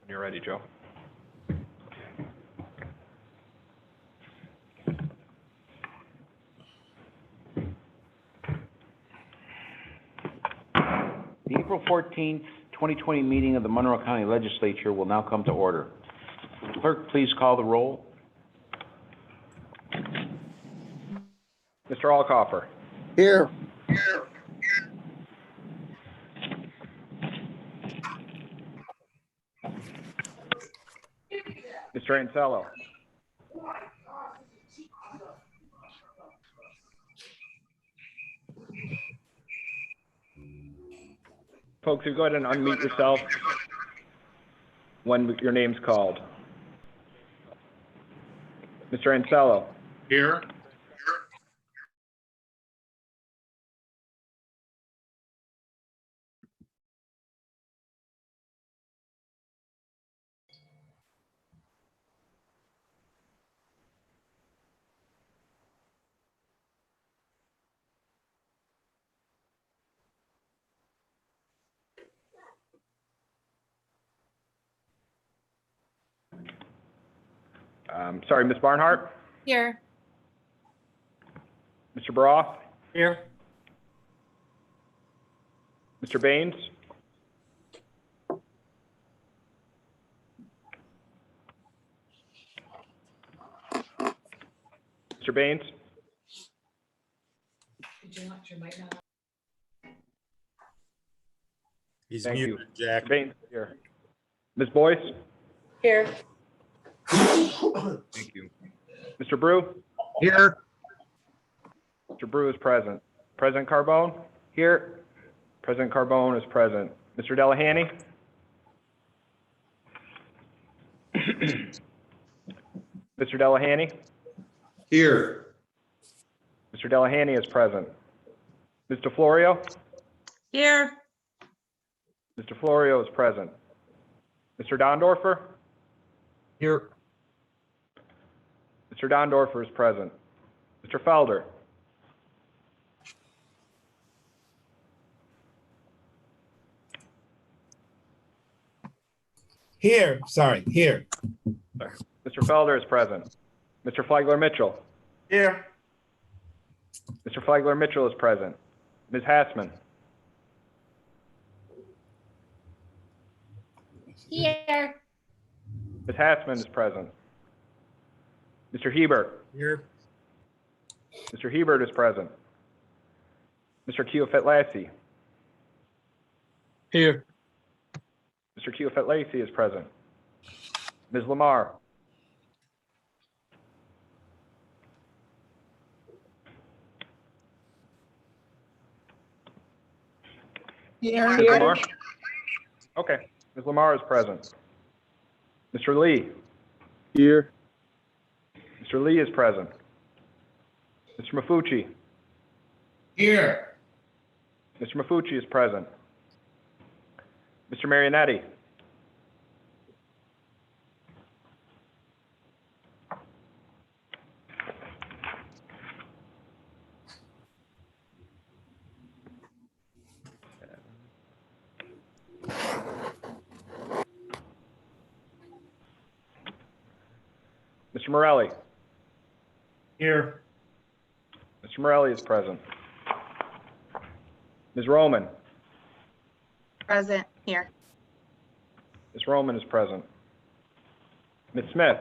When you're ready, Joe. The April 14th, 2020 meeting of the Monroe County Legislature will now come to order. Clerk, please call the roll. Mr. Alcoffer. Here. Mr. Ansello. Folks, you go ahead and unmute yourself when your name's called. Mr. Ansello. Here. Sorry, Ms. Barnhart. Here. Mr. Baroff. Here. Mr. Baines. Mr. Baines. Did you want your mic on? He's Thank muted, you. Jack. Mr. Baines here. Ms. Boyce. Here. Thank you. Mr. Brew. Here. Mr. Brew is present. President Carbone? Here. President Carbone is present. Mr. Delahanty? Mr. Delahanty? Here. Mr. Delahanty is present. Ms. DeFlorio? Here. Mr. Florio is present. Mr. Dondorfer? Here. Mr. Dondorfer is present. Mr. Felder? Here. Sorry. Here. Mr. Felder is present. Mr. Flagler Mitchell? Here. Mr. Flagler Mitchell is present. Ms. Hassman? Here. Ms. Hassman is present. Mr. Hebert? Here. Mr. Hebert is present. Mr. Keough-Fitlassie? Here. Mr. Keough-Fitlassie is present. Ms. LaMar? Here. Ms. LaMar? Okay. Ms. LaMar is present. Mr. Lee? Here. Mr. Lee is present. Mr. Mafucci? Here. Mr. Mafucci is present. Mr. Marianett? Mr. Morelli? Here. Mr. Morelli is present. Ms. Roman? Present. Here. Ms. Roman is present. Ms. Smith?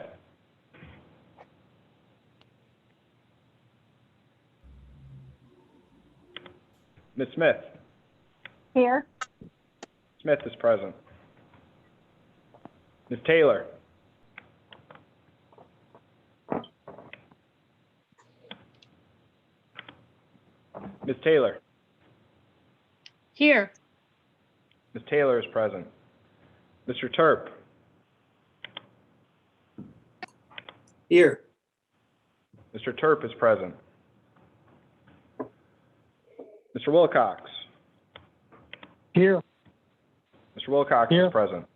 Ms. Smith? Here. Smith is present. Ms. Taylor? Ms. Taylor? Here. Ms. Taylor is present. Mr. Terp? Here. Mr. Terp is present. Mr. Wilcox? Here. Mr. Wilcox Here. is present.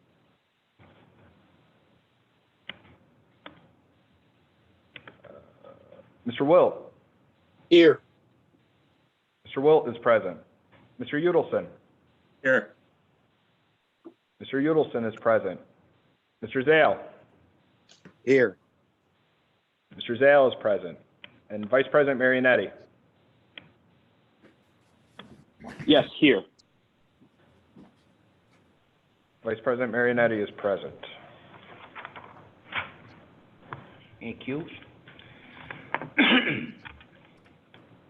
Mr. Wilt? Here. Mr. Wilt is present. Mr. Udelson? Here. Mr. Udelson is present. Mr. Zale? Here. Mr. Zale is present. And Vice President Marianett? Yes, here. Vice President Marianett is present. Thank you.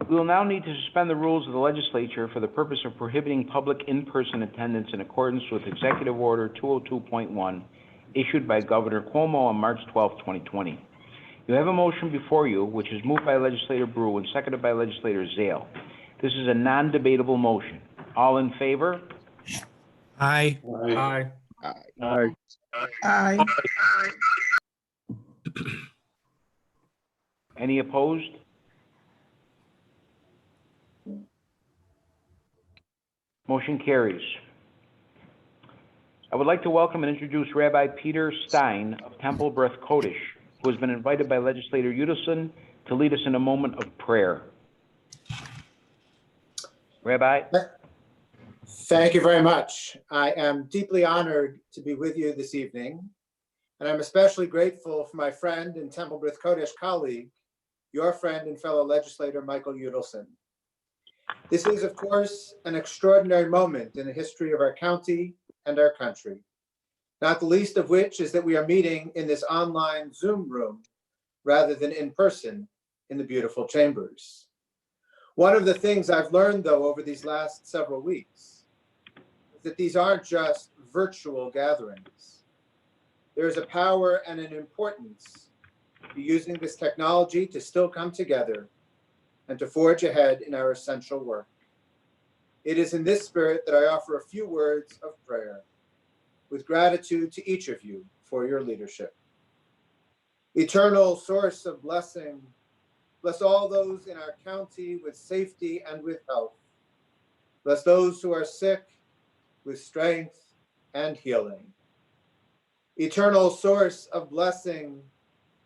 We will now need to suspend the rules of the legislature for the purpose of prohibiting public in-person attendance in accordance with Executive Order 202.1 issued by Governor Cuomo on March 12, 2020. You have a motion before you, which is moved by Legislator Brew and seconded by Legislator Zale. This is a non-debatable motion. All in favor? Aye. Aye. Aye. Aye. Any opposed? Motion carries. I would like to welcome and introduce Rabbi Peter Stein of Temple Beth Kodesh, who has been invited by Legislator Udelson to lead us in a moment of prayer. Rabbi? Thank you very much. I am deeply honored to be with you this evening, and I'm especially grateful for my friend and Temple Beth Kodesh colleague, your friend and fellow legislator, Michael Udelson. This is, of course, an extraordinary moment in the history of our county and our country, not the least of which is that we are meeting in this online Zoom room rather than in person in the beautiful chambers. One of the things I've learned, though, over these last several weeks is that these aren't just virtual gatherings. There is a power and an importance to using this technology to still come together and to forge ahead in our essential work. It is in this spirit that I offer a few words of prayer, with gratitude to each of you for your leadership. Eternal source of blessing, bless all those in our county with safety and with health. Bless those who are sick with strength and healing. Eternal source of blessing,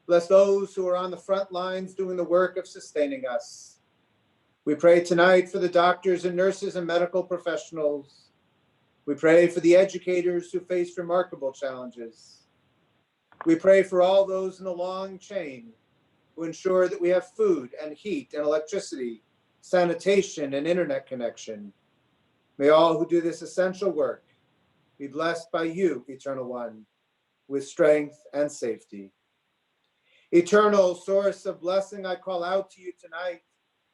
bless those who are on the front lines doing the work of sustaining us. We pray tonight for the doctors and nurses and medical professionals. We pray for the educators who face remarkable challenges. We pray for all those in the long chain who ensure that we have food and heat and electricity, sanitation and internet connection. May all who do this essential work be blessed by you, Eternal One, with strength and safety. Eternal source of blessing, I call out to you tonight,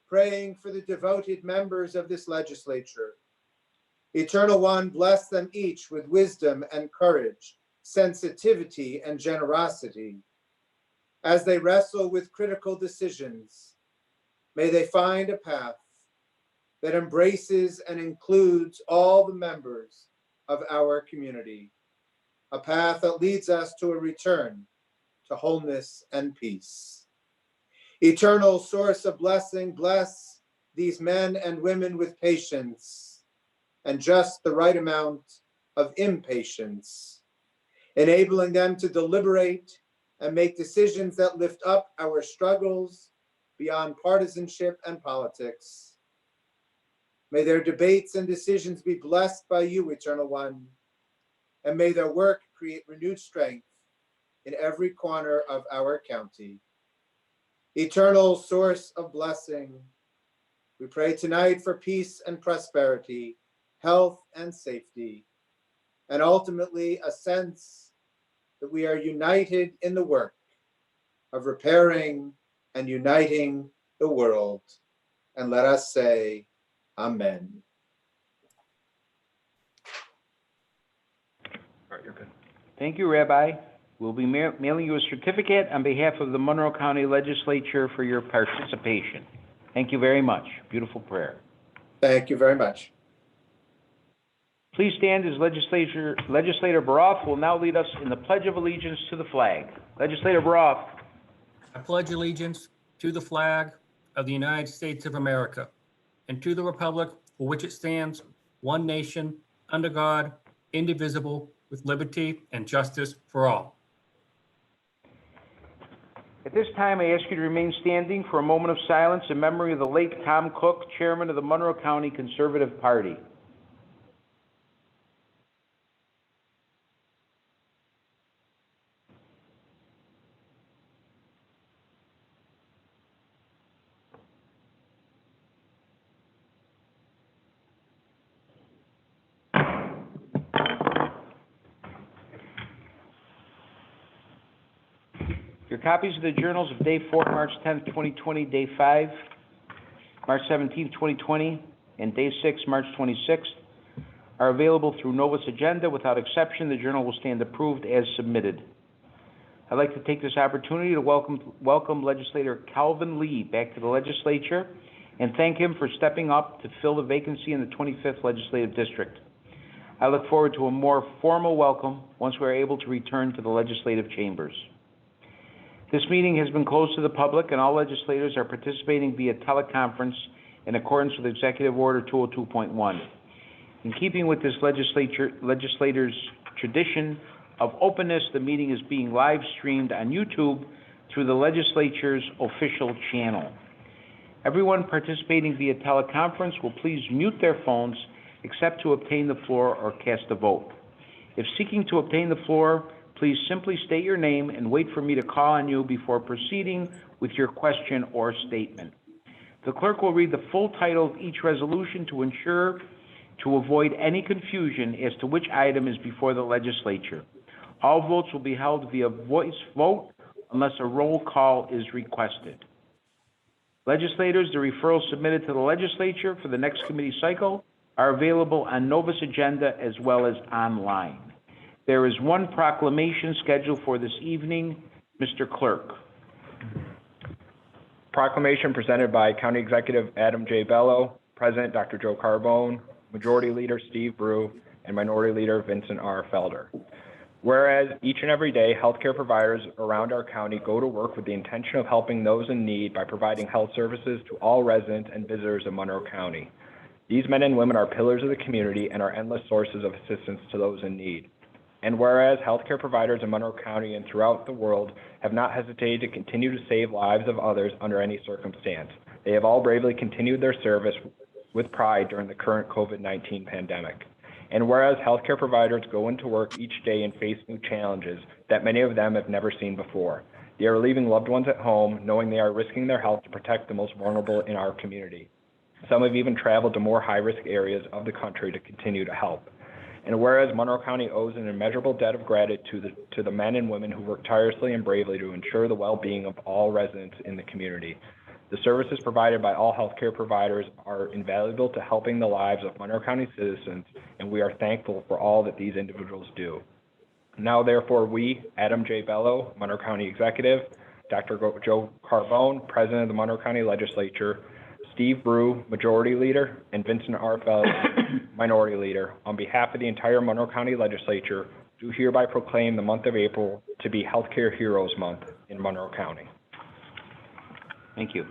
praying for the devoted members of this legislature. Eternal One, bless them each with wisdom and courage, sensitivity and generosity. As they wrestle with critical decisions, may they find a path that embraces and includes all the members of our community, a path that leads us to a return to wholeness and peace. Eternal source of blessing, bless these men and women with patience and just the right amount of impatience, enabling them to deliberate and make decisions that lift up our struggles beyond partisanship and politics. May their debates and decisions be blessed by you, Eternal One, and may their work create renewed strength in every corner of our county. Eternal source of blessing, we pray tonight for peace and prosperity, health and safety, and ultimately a sense that we are united in the work of repairing and uniting the world. And let us say, Amen. All right, you're good. Thank you, Rabbi. We'll be mailing you a certificate on behalf of the Monroe County Legislature for your participation. Thank you very much. Beautiful prayer. Thank you very much. Please stand as Legislator Baroff will now lead us in the Pledge of Allegiance to the flag. Legislator Baroff. I pledge allegiance to the flag of the United States of America and to the republic for which it stands, one nation, under God, indivisible, with liberty and justice for all. At this time, I ask you to remain standing for a moment of silence in memory of the late Tom Cook, Chairman of the Monroe County Conservative Party. Your copies of the journals of Day 4, March 10th, 2020, Day 5, March 17th, 2020, and Day 6, March 26th, are available through Novus Agenda. Without exception, the journal will stand approved as submitted. I'd like to take this opportunity to welcome Legislator Calvin Lee back to the Legislature and thank him for stepping up to fill the vacancy in the 25th Legislative District. I look forward to a more formal welcome once we are able to return to the legislative chambers. This meeting has been closed to the public, and all legislators are participating via teleconference in accordance with Executive Order 202.1. In keeping with this legislator's tradition of openness, the meeting is being live streamed on YouTube through the legislature's official channel. Everyone participating via teleconference will please mute their phones except to obtain the floor or cast a vote. If seeking to obtain the floor, please simply state your name and wait for me to call on you before proceeding with your question or statement. The clerk will read the full title of each resolution to avoid any confusion as to which item is before the legislature. All votes will be held via voice vote unless a roll call is requested. Legislators, the referrals submitted to the legislature for the next committee cycle are available on Novus Agenda as well as online. There is one proclamation scheduled for this evening. Mr. Clerk. Proclamation presented by County Executive Adam J. Bello, President Dr. Joe Carbone, Majority Leader Steve Brew, and Minority Leader Vincent R. Felder. Whereas each and every day, healthcare providers around our county go to work with the intention of helping those in need by providing health services to all residents and visitors of Monroe County. These men and women are pillars of the community and are endless sources of assistance to those in need. And whereas healthcare providers in Monroe County and throughout the world have not hesitated to continue to save lives of others under any circumstance, they have all bravely continued their service with pride during the current COVID-19 pandemic. And whereas healthcare providers go into work each day and face new challenges that many of them have never seen before, they are leaving loved ones at home knowing they are risking their health to protect the most vulnerable in our community. Some have even traveled to more high-risk areas of the country to continue to help. And whereas Monroe County owes an immeasurable debt of gratitude to the men and women who work tirelessly and bravely to ensure the well-being of all residents in the community, the services provided by all healthcare providers are invaluable to helping the lives of Monroe County citizens, and we are thankful for all that these individuals do. Now, therefore, we, Adam J. Bello, Monroe County Executive, Dr. Joe Carbone, President of the Monroe County Legislature, Steve Brew, Majority Leader, and Vincent R. Felder, Minority Leader, on behalf of the entire Monroe County Legislature, do hereby proclaim the month of April to be Healthcare Heroes Month in Monroe County. Thank you.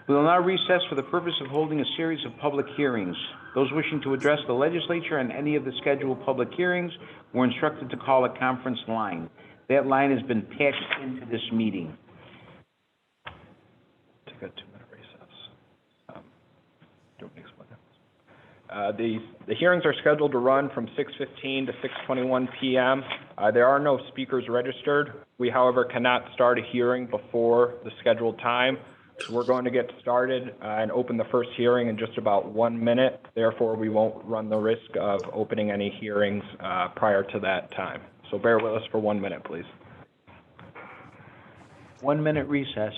We will now recess for the purpose of holding a series of public hearings. Those wishing to address the legislature on any of the scheduled public hearings were instructed to call a conference line. That line has been patched into this meeting. Take a 2-minute recess. The hearings are scheduled to run from 6:15 to 6:21 p.m. There are no speakers registered. We, however, cannot start a hearing before the scheduled time. So we're going to get started and open the first hearing in just about 1 minute. Therefore, we won't run the risk of opening any hearings prior to that time. So bear with us for 1 minute, please. 1 minute recess.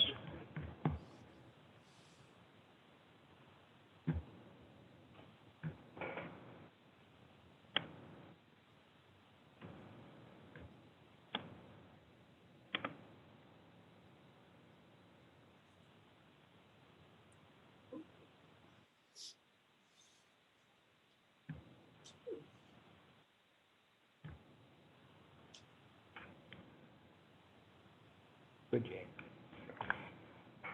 Good, Jay.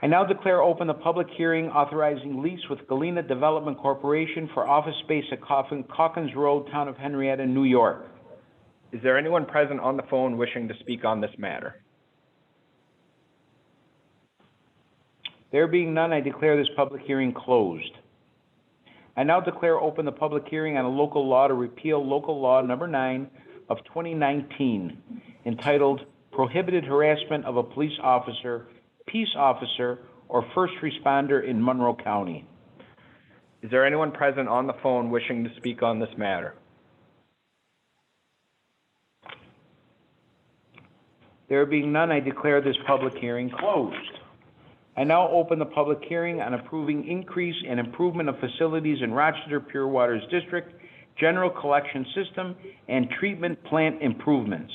I now declare open the public hearing authorizing lease with Galena Development Corporation for office space at Calkins Road, Town of Henrietta, New York. Is there anyone present on the phone wishing to speak on this matter? There being none, I declare this public hearing closed. I now declare open the public hearing on a local law to repeal local law number 9 of 2019, entitled Prohibited Harassment of a Police Officer, Peace Officer, or First Responder in Monroe County. Is there anyone present on the phone wishing to speak on this matter? There being none, I declare this public hearing closed. I now open the public hearing on approving increase and improvement of facilities in Rochester Pure Waters District, general collection system, and treatment plant improvements.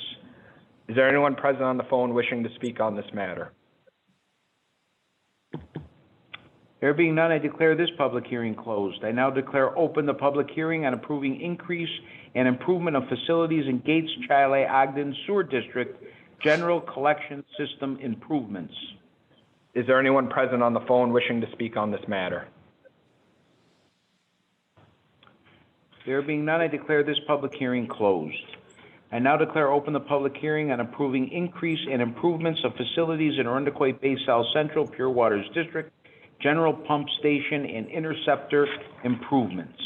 Is there anyone present on the phone wishing to speak on this matter? There being none, I declare this public hearing closed. I now declare open the public hearing on approving increase and improvement of facilities in Gates, Chile, Ogden Sewer District, general collection system improvements. Is there anyone present on the phone wishing to speak on this matter? There being none, I declare this public hearing closed. I now declare open the public hearing on approving increase and improvements of facilities in Arundecoit Bay South Central Pure Waters District, general pump station and interceptor improvements.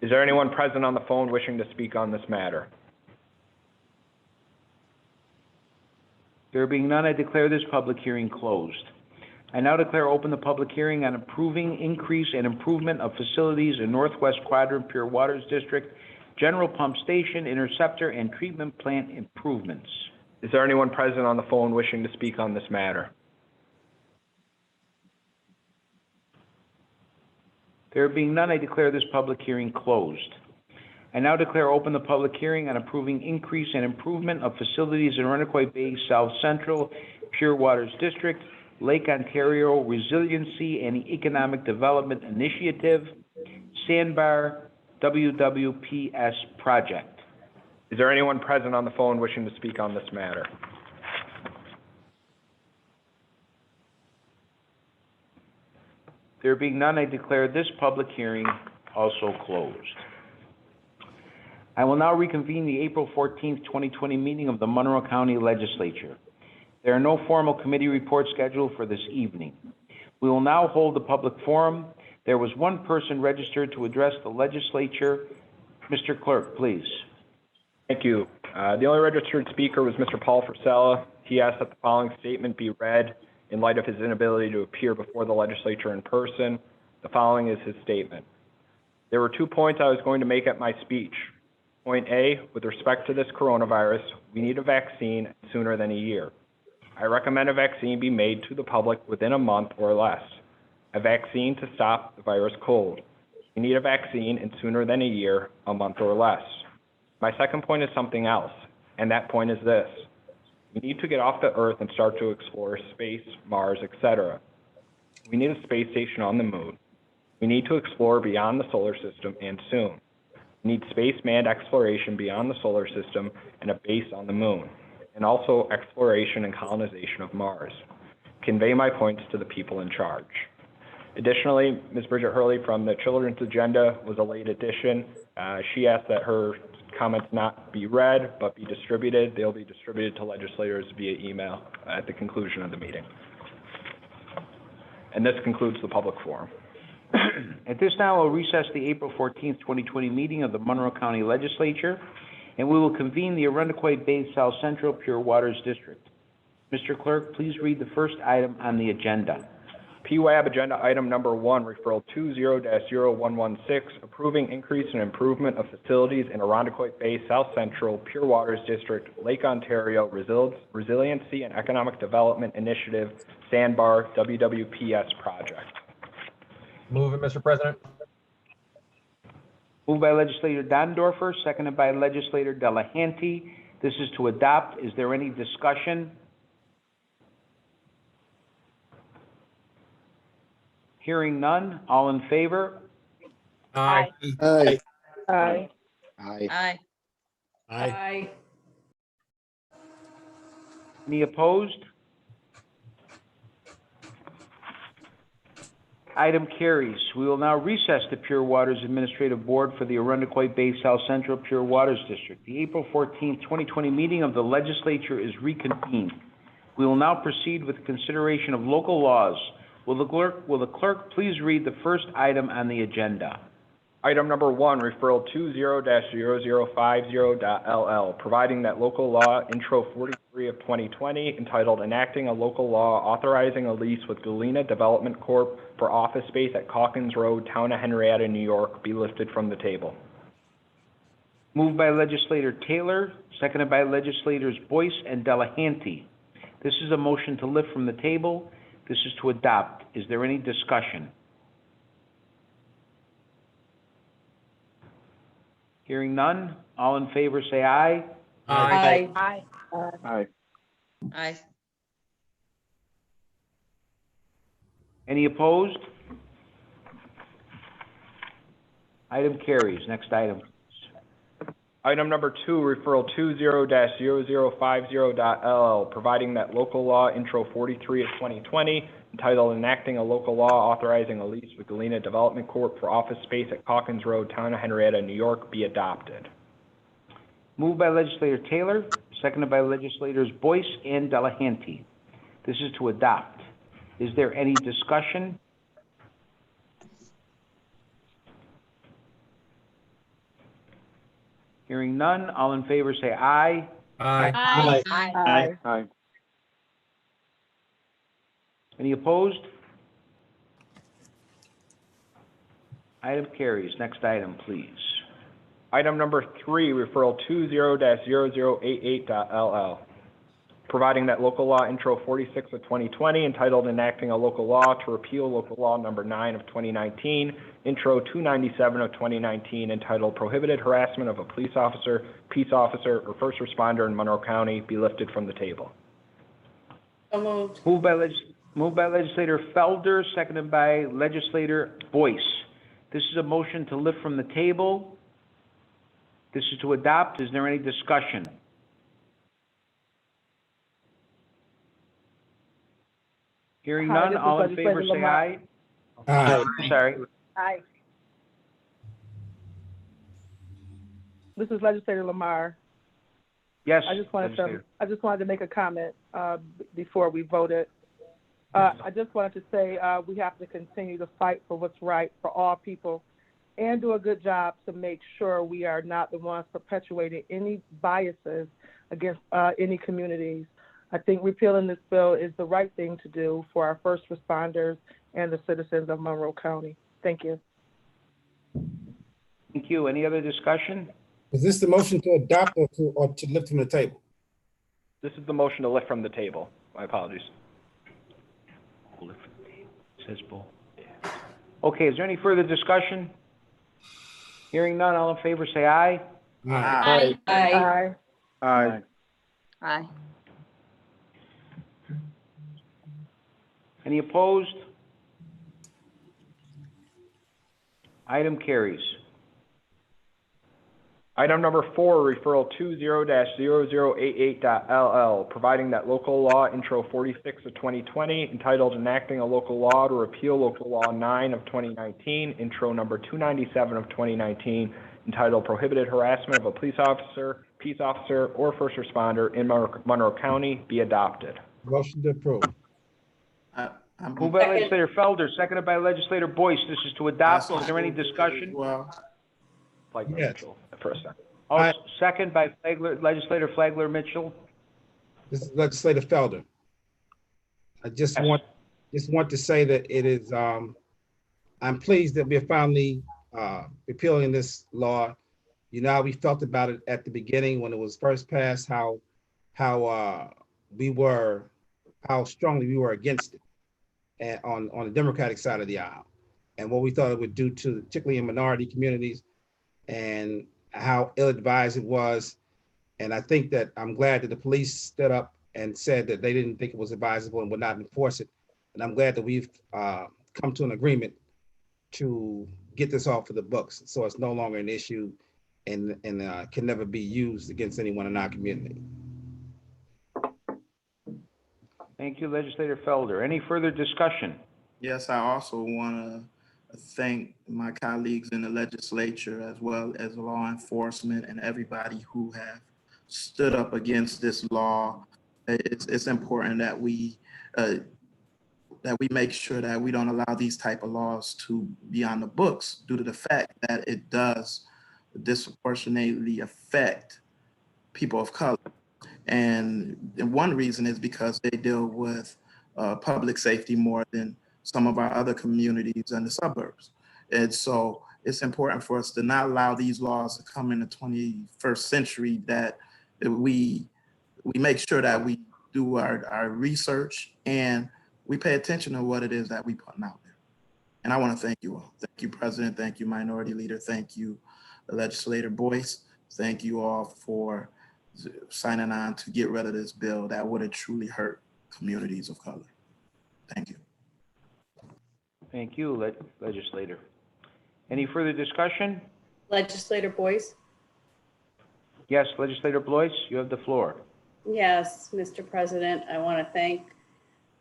Is there anyone present on the phone wishing to speak on this matter? There being none, I declare this public hearing closed. I now declare open the public hearing on approving increase and improvement of facilities in Northwest Quadrant Pure Waters District, general pump station, interceptor, and treatment plant improvements. Is there anyone present on the phone wishing to speak on this matter? There being none, I declare this public hearing closed. I now declare open the public hearing on approving increase and improvement of facilities in Arundecoit Bay South Central Pure Waters District, Lake Ontario Resiliency and Economic Development Initiative, Sandbar WWPS project. Is there anyone present on the phone wishing to speak on this matter? There being none, I declare this public hearing also closed. I will now reconvene the April 14th, 2020 meeting of the Monroe County Legislature. There are no formal committee reports scheduled for this evening. We will now hold the public forum. There was one person registered to address the legislature. Mr. Clerk, please. Thank you. The only registered speaker was Mr. Paul Frisella. He asked that the following statement be read in light of his inability to appear before the legislature in person. The following is his statement. There were 2 points I was going to make at my speech. Point A, with respect to this coronavirus, we need a vaccine sooner than a year. I recommend a vaccine be made to the public within a month or less. A vaccine to stop the virus cold. We need a vaccine in sooner than a year, a month or less. My second point is something else, and that point is this. We need to get off the Earth and start to explore space, Mars, etc. We need a space station on the moon. We need to explore beyond the solar system and soon. We need space-manned exploration beyond the solar system and a base on the moon, and also exploration and colonization of Mars. Convey my points to the people in charge. Additionally, Ms. Bridget Hurley from the Children's Agenda was a late addition. She asked that her comments not be read, but be distributed. They'll be distributed to legislators via email at the conclusion of the meeting. And this concludes the public forum. At this time, we'll recess the April 14th, 2020 meeting of the Monroe County Legislature, and we will convene the Arundecoit Bay South Central Pure Waters District. Mr. Clerk, please read the first item on the agenda. PWAB Agenda Item Number 1, Referral 20-0116, approving increase and improvement of facilities in Arundecoit Bay South Central Pure Waters District, Lake Ontario Resiliency and Economic Development Initiative, Sandbar WWPS project. Move it, Mr. President. Moved by Legislator Dondorfer, seconded by Legislator Delahanty. This is to adopt. Is there any discussion? Hearing none. All in favor? Aye. Aye. Aye. Aye. Aye. Any opposed? Item carries. We will now recess the Pure Waters Administrative Board for the Arundecoy Bay South Central Pure Waters District. The April 14th, 2020 meeting of the Legislature is reconvened. We will now proceed with consideration of local laws. Will the clerk please read the first item on the agenda? Item number 1, referral 20-0050.LL, providing that local law intro 43 of 2020 entitled Enacting a Local Law Authorizing a Lease with Galena Development Corp. For office space at Calkins Road, Town of Henrietta, New York, be lifted from the table. Moved by Legislator Taylor, seconded by Legislators Boyce and Delahanty. This is a motion to lift from the table. This is to adopt. Is there any discussion? Hearing none, all in favor say aye. Aye. Aye. Aye. Aye. Any opposed? Item carries. Next item. Item number 2, referral 20-0050.LL, providing that local law intro 43 of 2020 entitled Enacting a Local Law Authorizing a Lease with Galena Development Corp. For office space at Calkins Road, Town of Henrietta, New York, be adopted. Moved by Legislator Taylor, seconded by Legislators Boyce and Delahanty. This is to adopt. Is there any discussion? Hearing none, all in favor say aye. Aye. Aye. Aye. Aye. Any opposed? Item carries. Next item, please. Item number 3, referral 20-0088.LL, providing that local law intro 46 of 2020 entitled Enacting a Local Law to repeal local law number 9 of 2019, intro 297 of 2019 entitled Prohibited Harassment of a Police Officer, Peace Officer, or First Responder in Monroe County, be lifted from the table. So moved. Moved by Legislator Felder, seconded by Legislator Boyce. This is a motion to lift from the table. This is to adopt. Is there any discussion? Hearing Hi, none, this is all in Legislator favor say LaMar. aye. Aye. Sorry. Aye. This is Legislator LaMar. Yes, I just wanted Legislator. to make a comment before we voted. I just wanted to say we have to continue to fight for what's right for all people and do a good job to make sure we are not the ones perpetuating any biases against any communities. I think repealing this bill is the right thing to do for our first responders and the citizens of Monroe County. Thank you. Thank you. Any other discussion? Is this the motion to adopt or to lift from the table? This is the motion to lift from the table. My apologies. Says both. Okay, is there any further discussion? Hearing none, all in favor say aye. Aye. Aye. Aye. Aye. Aye. Any opposed? Item carries. Item number 4, referral 20-0088.LL, providing that local law intro 46 of 2020 entitled Enacting a Local Law to repeal local law 9 of 2019, intro number 297 of 2019, entitled Prohibited Harassment of a Police Officer, Peace Officer, or First Responder in Monroe County, be adopted. Motion to approve. Moved by Legislator Felder, seconded by Legislator Boyce. This is to adopt. Is there any discussion? Flagler Yes. Mitchell, for a second. Oh, second by Legislator Flagler Mitchell. This is Legislator Felder. I just Yes. want to say that it is, I'm pleased that we're finally repealing this law. You know how we felt about it at the beginning when it was first passed, how strongly we were against it and on the Democratic side of the aisle, and what we thought it would do to particularly in minority communities, and how ill-advised it was. And I think that I'm glad that the police stood up and said that they didn't think it was advisable and would not enforce it. And I'm glad that we've come to an agreement to get this off of the books, so it's no longer an issue and can never be used against anyone in our community. Thank you, Legislator Felder. Any further discussion? Yes, I also want to thank my colleagues in the legislature as well as law enforcement and everybody who have stood up against this law. It's important that we make sure that we don't allow these type of laws to be on the books due to the fact that it does disproportionately affect people of color. And one reason is because they deal with public safety more than some of our other communities in the suburbs. And so it's important for us to not allow these laws to come in the 21st century, that we make sure that we do our research and we pay attention to what it is that we putting out there. And I want to thank you all. Thank you, President. Thank you, Minority Leader. Thank you, Legislator Boyce. Thank you all for signing on to get rid of this bill that would have truly hurt communities of color. Thank you. Thank you, Legislator. Any further discussion? Legislator Boyce? Yes, Legislator Boyce, you have the floor. Yes, Mr. President, I want to thank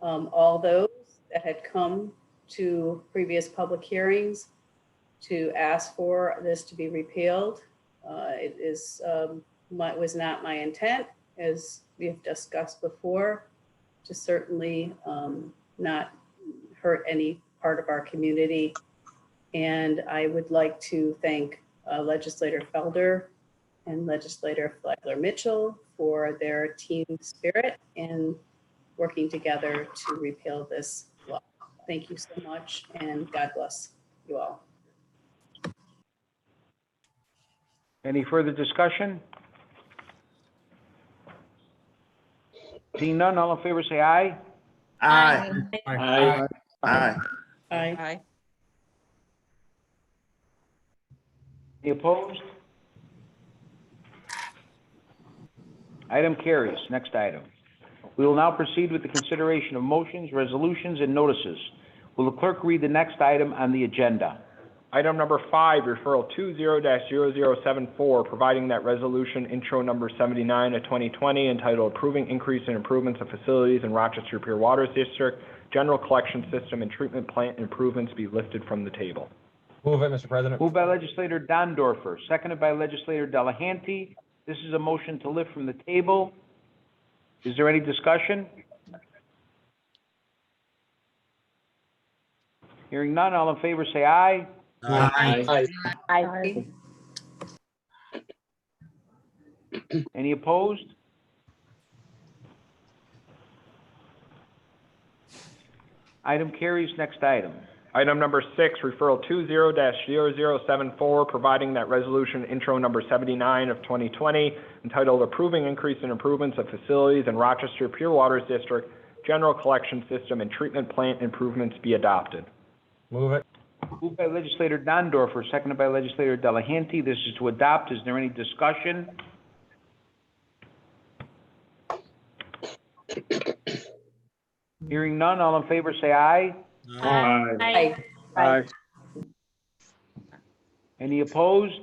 all those that had come to previous public hearings to ask for this to be repealed. It was not my intent, as we have discussed before, to certainly not hurt any part of our community. And I would like to thank Legislator Felder and Legislator Flagler Mitchell for their team spirit and working together to repeal this law. Thank you so much, and God bless you all. Any further discussion? Seeing none, all in favor say aye. Aye. Aye. Aye. Aye. Any opposed? Item carries. Next item. We will now proceed with the consideration of motions, resolutions, and notices. Will the clerk read the next item on the agenda? Item number 5, referral 20-0074, providing that resolution intro number 79 of 2020 entitled Approving Increase in Improvements of Facilities in Rochester Pure Waters District, General Collection System and Treatment Plant Improvements be lifted from the table. Move it, Mr. President. Moved by Legislator Dondorfer, seconded by Legislator Delahanty. This is a motion to lift from the table. Is there any discussion? Hearing none, all in favor say aye. Aye. Aye. Any opposed? Item carries. Next item. Item number 6, referral 20-0074, providing that resolution intro number 79 of 2020 entitled Approving Increase in Improvements of Facilities in Rochester Pure Waters District, General Collection System and Treatment Plant Improvements be adopted. Move it. Moved by Legislator Dondorfer, seconded by Legislator Delahanty. This is to adopt. Is there any discussion? Hearing none, all in favor say aye. Aye. Aye. Any opposed?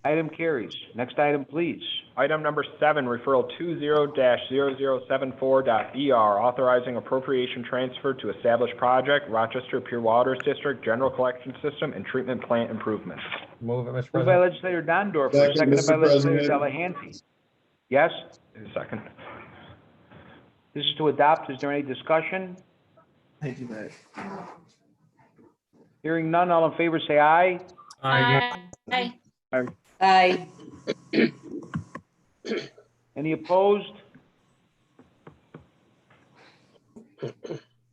Item carries. Next item, please. Item number 7, referral 20-0074.BR, authorizing appropriation transfer to establish project, Rochester Pure Waters District, General Collection System and Treatment Plant Improvements. Move it, Mr. Moved by President. Legislator Dondorfer, seconded by Legislator Delahanty. Yes? Second. This is to adopt. Is there any discussion? Thank you, Matt. Hearing none, all in favor say aye. Aye. Aye. Any opposed?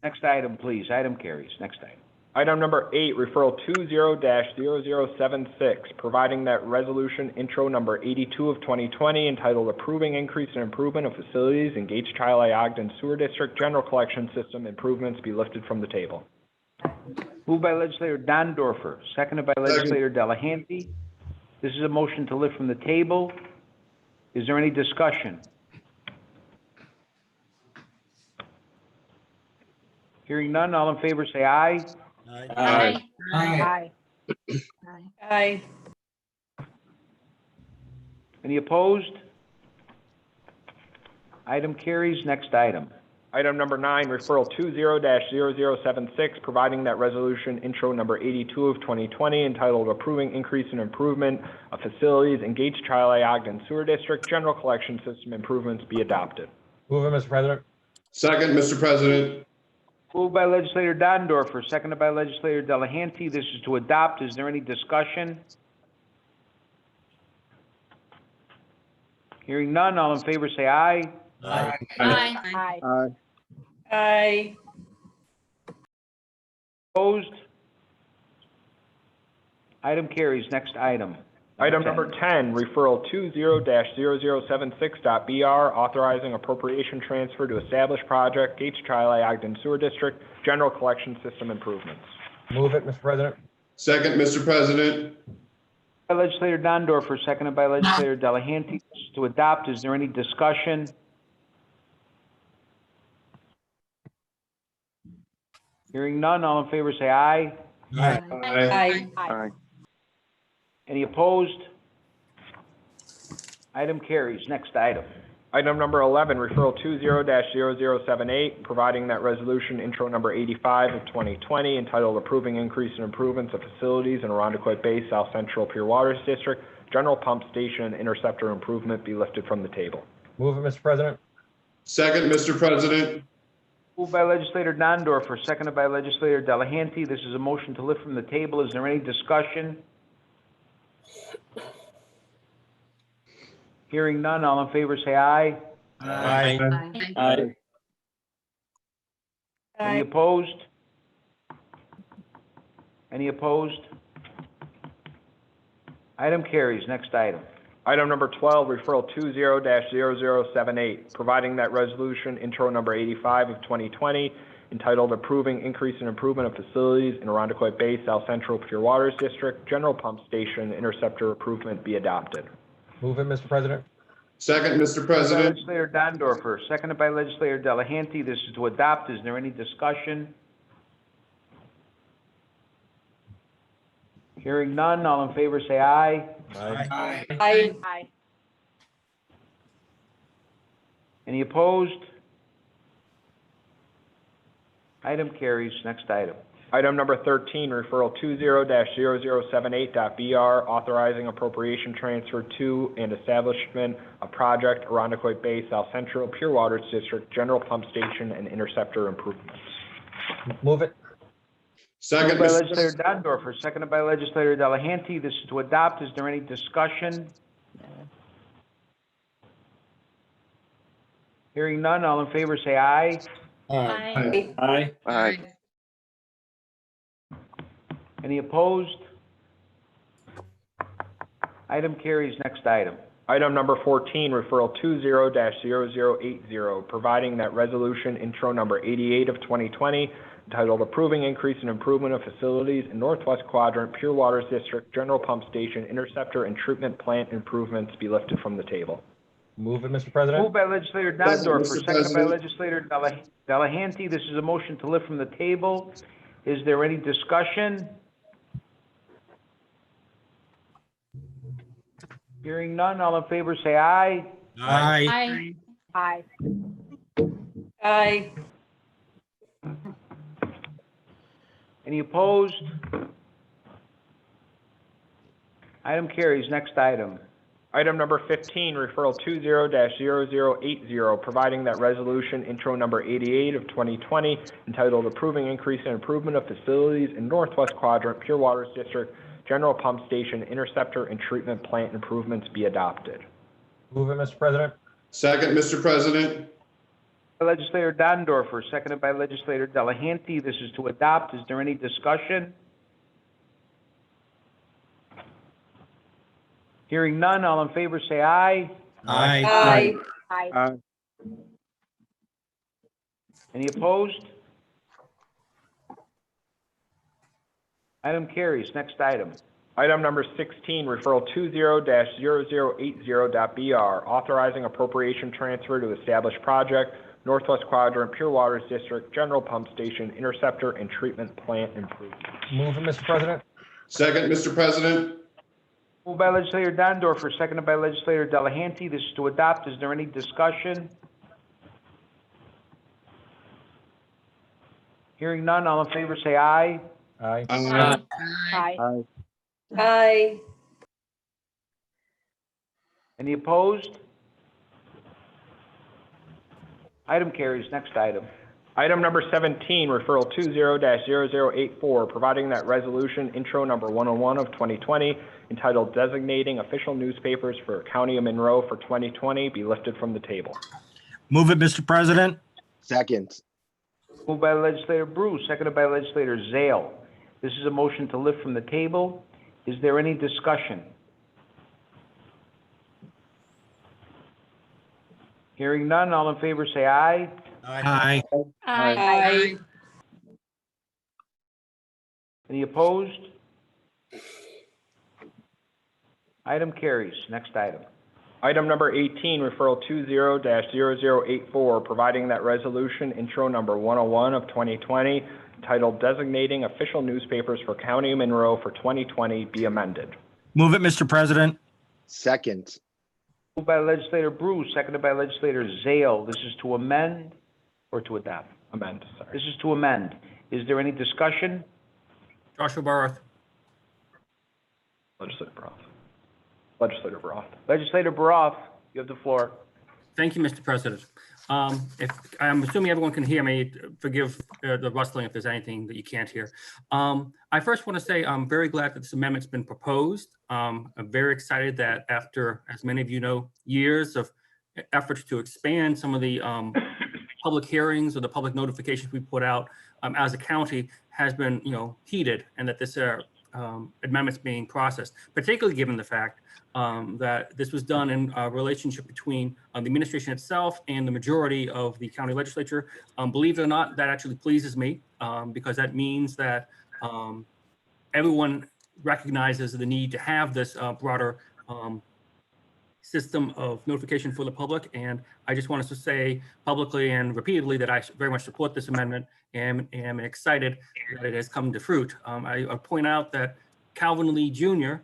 Next item, please. Item carries. Next item. Item number 8, referral 20-0076, providing that resolution intro number 82 of 2020 entitled Approving Increase in Improvement of Facilities in Gates Chili Ogden Sewer District, General Collection System Improvements be lifted from the table. Moved by Legislator Dondorfer, seconded by Legislator Delahanty. This is a motion to lift from the table. Is there any discussion? Hearing none, all in favor say aye. Aye. Aye. Aye. Any opposed? Item carries. Next item. Item number 9, referral 20-0076, providing that resolution intro number 82 of 2020 entitled approving increase and improvement of facilities in Gates, Chi Ogden Sewer District, general collection system improvements be adopted. Move it, Mr. President. Second, Mr. President. Moved by legislator Dondorfer, seconded by legislator Delahanty. This is to adopt. Is there any discussion? Hearing none, all in favor say aye. Aye. Aye. Aye. Opposed? Item carries. Next item. Item number 10, referral 20-0076.BR, authorizing appropriation transfer to establish project Gates, Chi Ogden Sewer District, general collection system improvements. Move it, Mr. President. Second, Mr. President. By legislator Dondorfer, seconded by legislator Delahanty. This is to adopt. Is there any discussion? Hearing none, all in favor say aye. Aye. Aye. Any opposed? Item carries. Next item. Item number 11, referral 20-0078, providing that resolution intro number 85 of 2020 entitled approving increase and improvements of facilities in Arundecoit Bay, South Central Pure Waters District, general pump station and interceptor improvement be lifted from the table. Move it, Mr. President. Second, Mr. President. Moved by legislator Dondorfer, seconded by legislator Delahanty. This is a motion to lift from the table. Is there any discussion? Hearing none, all in favor say aye. Aye. Aye. Any opposed? Any opposed? Item carries. Next item. Item number 12, referral 20-0078, providing that resolution intro number 85 of 2020 entitled approving increase and improvement of facilities in Arundecoit Bay, South Central Pure Waters District, general pump station interceptor improvement be adopted. Move it, Mr. President. Second, Mr. President. Legislator Dondorfer, seconded by legislator Delahanty. This is to adopt. Is there any discussion? Hearing none, all in favor say aye. Aye. Aye. Any opposed? Item carries. Next item. Item number 13, referral 20-0078.BR, authorizing appropriation transfer to and establishment of project Arundecoit Bay, South Central Pure Waters District, general pump station and interceptor improvements. Move it. Second, Moved by Mr. legislator Dondorfer, seconded by legislator Delahanty. This is to adopt. Is there any discussion? Hearing none, all in favor say aye. Aye. Aye. Any opposed? Item carries. Next item. Item number 14, referral 20-0080, providing that resolution intro number 88 of 2020 entitled approving increase and improvement of facilities in Northwest Quadrant Pure Waters District, general pump station, interceptor and treatment plant improvements be lifted from the table. Move it, Mr. President. Moved by legislator Dondorfer, Mr. seconded by President. legislator Delahanty. This is a motion to lift from the table. Is there any discussion? Hearing none, all in favor say aye. Aye. Aye. Aye. Any opposed? Item carries. Next item. Item number 15, referral 20-0080, providing that resolution intro number 88 of 2020 entitled approving increase and improvement of facilities in Northwest Quadrant Pure Waters District, general pump station, interceptor and treatment plant improvements be adopted. Move it, Mr. President. Second, Mr. President. Legislator Dondorfer, seconded by legislator Delahanty. This is to adopt. Is there any discussion? Hearing none, all in favor say aye. Aye. Aye. Any opposed? Item carries. Next item. Item number 16, referral 20-0080.BR, authorizing appropriation transfer to establish project Northwest Quadrant Pure Waters District, general pump station, interceptor and treatment plant improvements. Move it, Mr. President. Second, Mr. President. Moved by legislator Dondorfer, seconded by legislator Delahanty. This is to adopt. Is there any discussion? Hearing none, all in favor say aye. Aye. Aye. Aye. Aye. Any opposed? Item carries. Next item. Item number 17, referral 20-0084, providing that resolution intro number 101 of 2020, entitled Designating Official Newspapers for County of Monroe for 2020, be lifted from the table. Move it, Mr. President. Second. Moved by Legislator Bruce, seconded by Legislator Zale. This is a motion to lift from the table. Is there any discussion? Hearing none, all in favor say aye. Aye. Aye. Any opposed? Item carries. Next item. Item number 18, referral 20-0084, providing that resolution intro number 101 of 2020, titled Designating Official Newspapers for County of Monroe for 2020, be amended. Move it, Mr. President. Second. Moved by Legislator Bruce, seconded by Legislator Zale. This is to amend or to adopt? Amend, sorry. This is to amend. Is there any discussion? Joshua Barth. Legislator Broth. Legislator Broth. Legislator Baroff, you have the floor. Thank you, Mr. President. If I'm assuming everyone can hear me, forgive the rustling if there's anything that you can't hear. I first want to say I'm very glad that this amendment's been proposed. I'm very excited that after, as many of you know, years of efforts to expand some of the public hearings or the public notifications we put out as a county has been, heeded, and that this amendment's being processed, particularly given the fact that this was done in a relationship between the administration itself and the majority of the county legislature. Believe it or not, that actually pleases me because that means that everyone recognizes the need to have this broader system of notification for the public. And I just want us to say publicly and repeatedly that I very much support this amendment and am excited that it has come to fruit. I point out that Calvin Lee Jr.,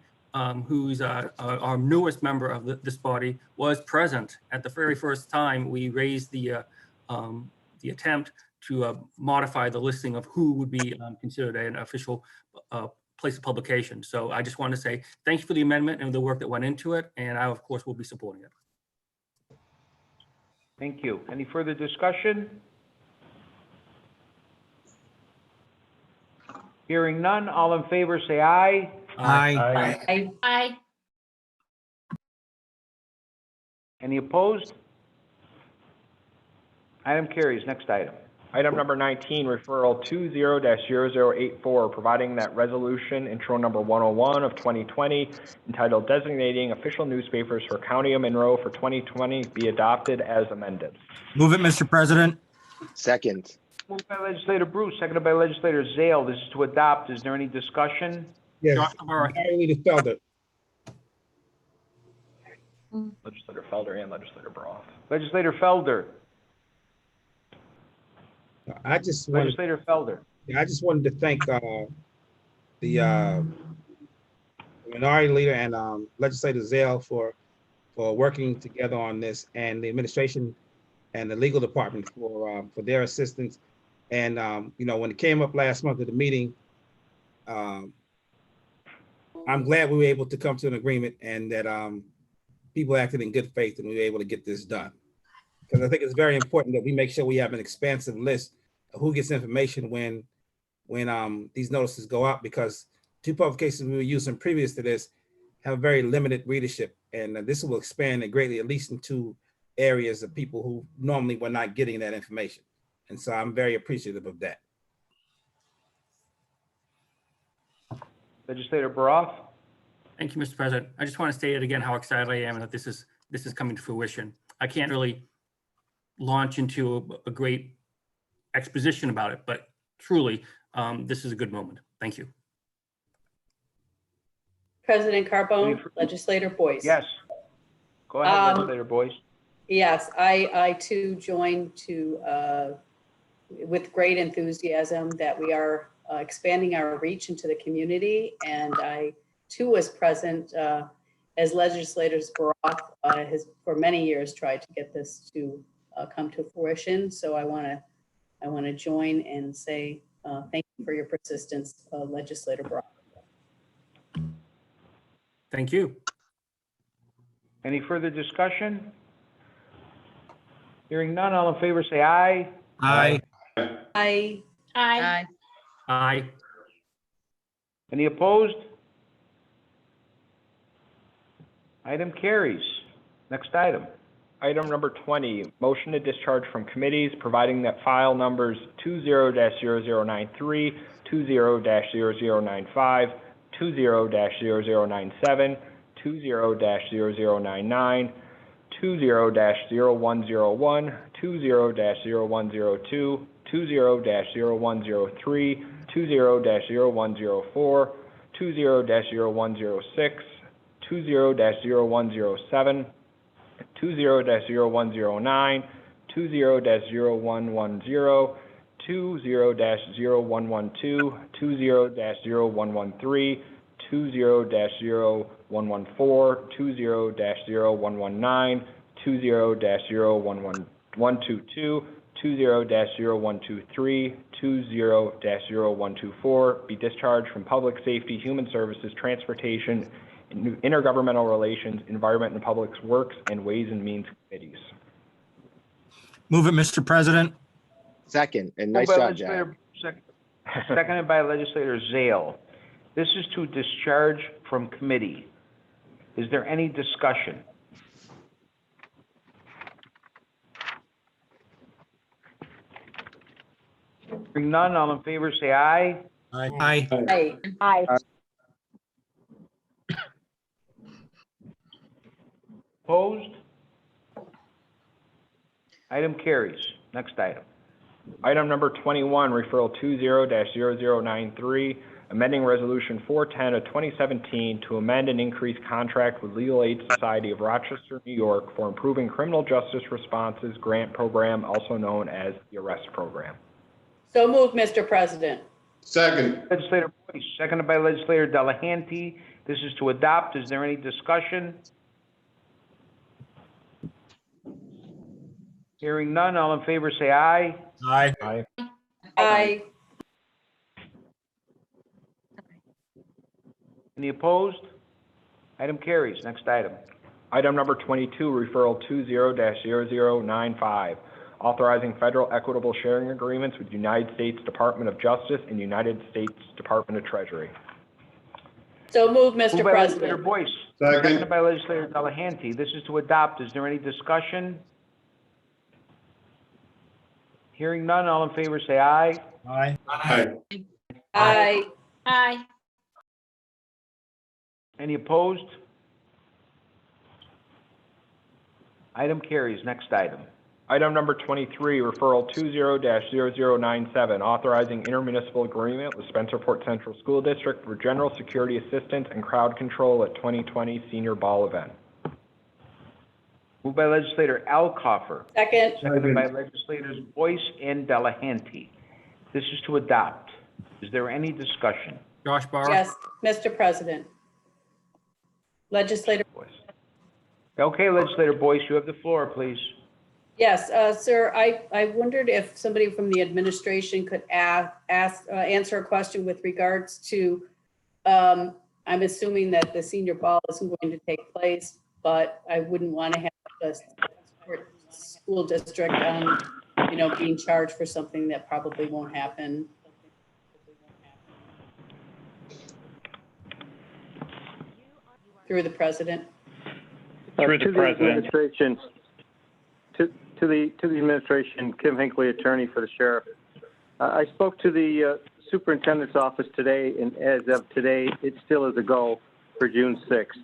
who's our newest member of this body, was present at the very first time we raised the attempt to modify the listing of who would be considered an official place of publication. So I just want to say thank you for the amendment and the work that went into it, and I, of course, will be supporting it. Thank you. Any further discussion? Hearing none, all in favor say aye. Aye. Aye. Any opposed? Item carries. Next item. Item number 19, referral 20-0084, providing that resolution intro number 101 of 2020, entitled Designating Official Newspapers for County of Monroe for 2020, be adopted as amended. Move it, Mr. President. Second. Moved by Legislator Bruce, seconded by Legislator Zale. This is to adopt. Is there any discussion? Yes. Joshua Barth. Legislator Felder. Legislator Felder and Legislator Broth. Legislator Felder. I just wanted, Legislator Felder. I just wanted to thank the minority leader and Legislator Zale for working together on this, and the administration and the legal department for their assistance. And when it came up last month at the meeting, I'm glad we were able to come to an agreement and that people acted in good faith and we were able to get this done. Because I think it's very important that we make sure we have an expansive list of who gets information when these notices go out, because two publications we were using previous to this have a very limited readership, and this will expand it greatly, at least in two areas of people who normally were not getting that information. And so I'm very appreciative of that. Legislator Baroff. Thank you, Mr. President. I just want to state it again how excited I am that this is coming to fruition. I can't really launch into a great exposition about it, but truly, this is a good moment. Thank you. President Carbone, Legislator Boyce. Yes. Go ahead, Legislator Boyce. Yes, I too join with great enthusiasm that we are expanding our reach into the community, and I too was present as Legislators Baroff has for many years tried to get this to come to fruition. So I want to I want to join and say thank you for your persistence, Legislator Brock. Thank you. Any further discussion? Hearing none, all in favor say aye. Aye. Aye. Aye. Aye. Any opposed? Item carries. Next item. Item number 20, motion to discharge from committees, providing that file numbers 20-0093, 20-0095, 20-0097, 20-0099, 20-0101, 20-0102, 20-0103, 20-0104, 20-0106, 20-0107, 20-0109, 20-0110, 20-0112, 20-0113, 20-0114, 20-0119, 20-0122, 20-0123, 20-0124 be discharged from Public Safety, Human Services, Transportation, Intergovernmental Relations, Environment and Public Works, and Ways and Means Committees. Move it, Mr. President. Second, and nice Moved by job, Jack. Seconded by Legislator Zale. This is to discharge from committee. Is there any discussion? Hearing none, all in favor say aye. Aye. Aye. Aye. Opposed? Item carries. Next item. Item number 21, referral 20-0093, amending Resolution 410 of 2017 to amend and increase contract with Legal Aid Society of Rochester, New York for improving criminal justice responses grant program, also known as the Arrest Program. So moved, Mr. President. Second. Legislator Boyce, seconded by Legislator Delahanty. This is to adopt. Is there any discussion? Hearing none, all in favor say aye. Aye. Aye. Aye. Any opposed? Item carries. Next item. Item number 22, referral 20-0095, authorizing federal equitable sharing agreements with United States Department of Justice and United States Department of Treasury. So moved, Mr. Moved by Legislator President. Boyce, Second. seconded by Legislator Delahanty. This is to adopt. Is there any discussion? Hearing none, all in favor say aye. Aye. Aye. Aye. Aye. Any opposed? Item carries. Next item. Item number 23, referral 20-0097, authorizing intermunicipal agreement with Spencerport Central School District for general security assistance and crowd control at 2020 Senior Ball event. Moved by Legislator Alcoffer, Second. seconded by Legislators Boyce and Delahanty. This is to adopt. Is there any discussion? Josh Barr. Yes, Mr. President. Legislator. Boyce. Okay, Legislator Boyce, you have the floor, please. Yes, sir, I wondered if somebody from the administration could answer a question with regards to, I'm assuming that the senior ball isn't going to take place, but I wouldn't want to have a school district, being charged for something that probably won't happen. Through the president. Through the president. To the administration, Kim Hinckley, attorney for the sheriff. I spoke to the superintendent's office today, and as of today, it still is a go for June 6th.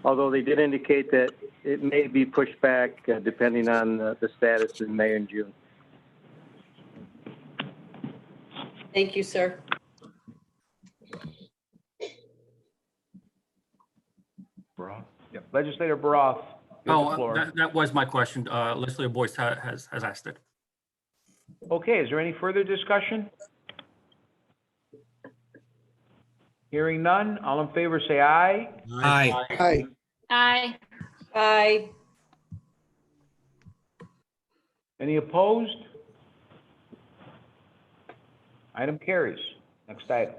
Although they did indicate that it may be pushed back depending on the status in May and June. Thank you, sir. Yep. Legislator Baroff, you have the floor. That was my question. Legislator Boyce has asked it. Okay, is there any further discussion? Hearing none, all in favor say aye. Aye. Aye. Aye. Aye. Any opposed? Item carries. Next item.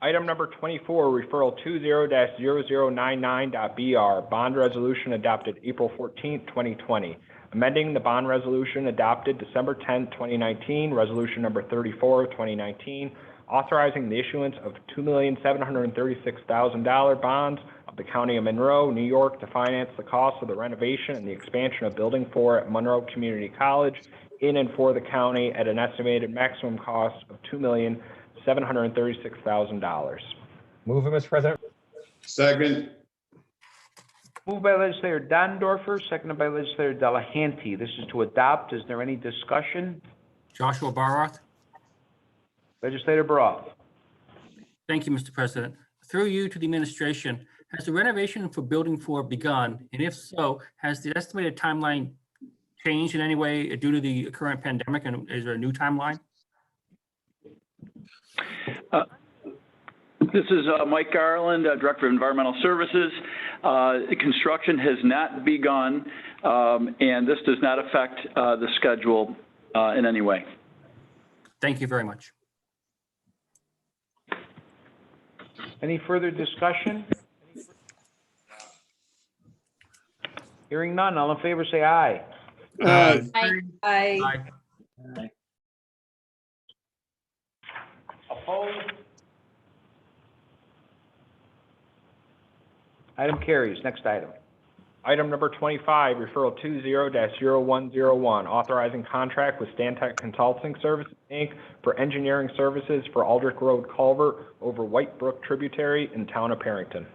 Item number 24, referral 20-0099.BR, bond resolution adopted April 14th, 2020, amending the bond resolution adopted December 10th, 2019, resolution number 34 of 2019, authorizing the issuance of $2,736,000 bonds of the County of Monroe, New York, to finance the cost of the renovation and the expansion of Building 4 at Monroe Community College in and for the county at an estimated maximum cost of $2,736,000. Move it, Mr. President. Second. Moved by legislator Dondorfer, seconded by legislator Delahanty. This is to adopt. Is there any discussion? Joshua Baroth. Legislator Baroff. Thank you, Mr. President. Through you to the administration, has the renovation for Building 4 begun? And if so, has the estimated timeline changed in any way due to the current pandemic? And is there a new timeline? This is Mike Garland, Director of Environmental Services. Construction has not begun, and this does not affect the schedule in any way. Thank you very much. Any further discussion? Hearing none, all in favor say aye. Aye. Aye. Opposed? Item carries. Next item. Item number 25, referral 20-0101, authorizing contract with Stantec Consulting Services, Inc. for engineering services for Aldrich Road culvert over White Brook tributary in the town of Parrington.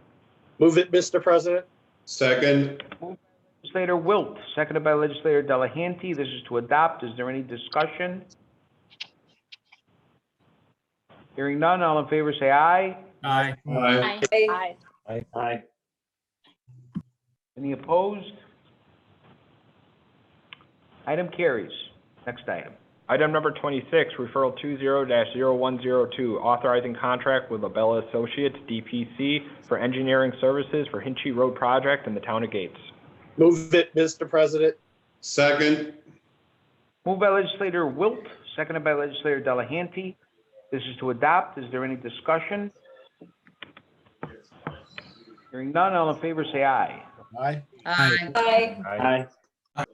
Move it, Mr. President. Second. Legislator Wilt, seconded by legislator Delahanty. This is to adopt. Is there any discussion? Hearing none, all in favor say aye. Aye. Aye. Aye. Aye. Any opposed? Item carries. Next item. Item number 26, referral 20-0102, authorizing contract with Labella Associates, DPC, for engineering services for Hinchy Road project in the town of Gates. Move it, Mr. President. Second. Moved by legislator Wilt, seconded by legislator Delahanty. This is to adopt. Is there any discussion? Hearing none, all in favor say aye. Aye. Aye. Aye.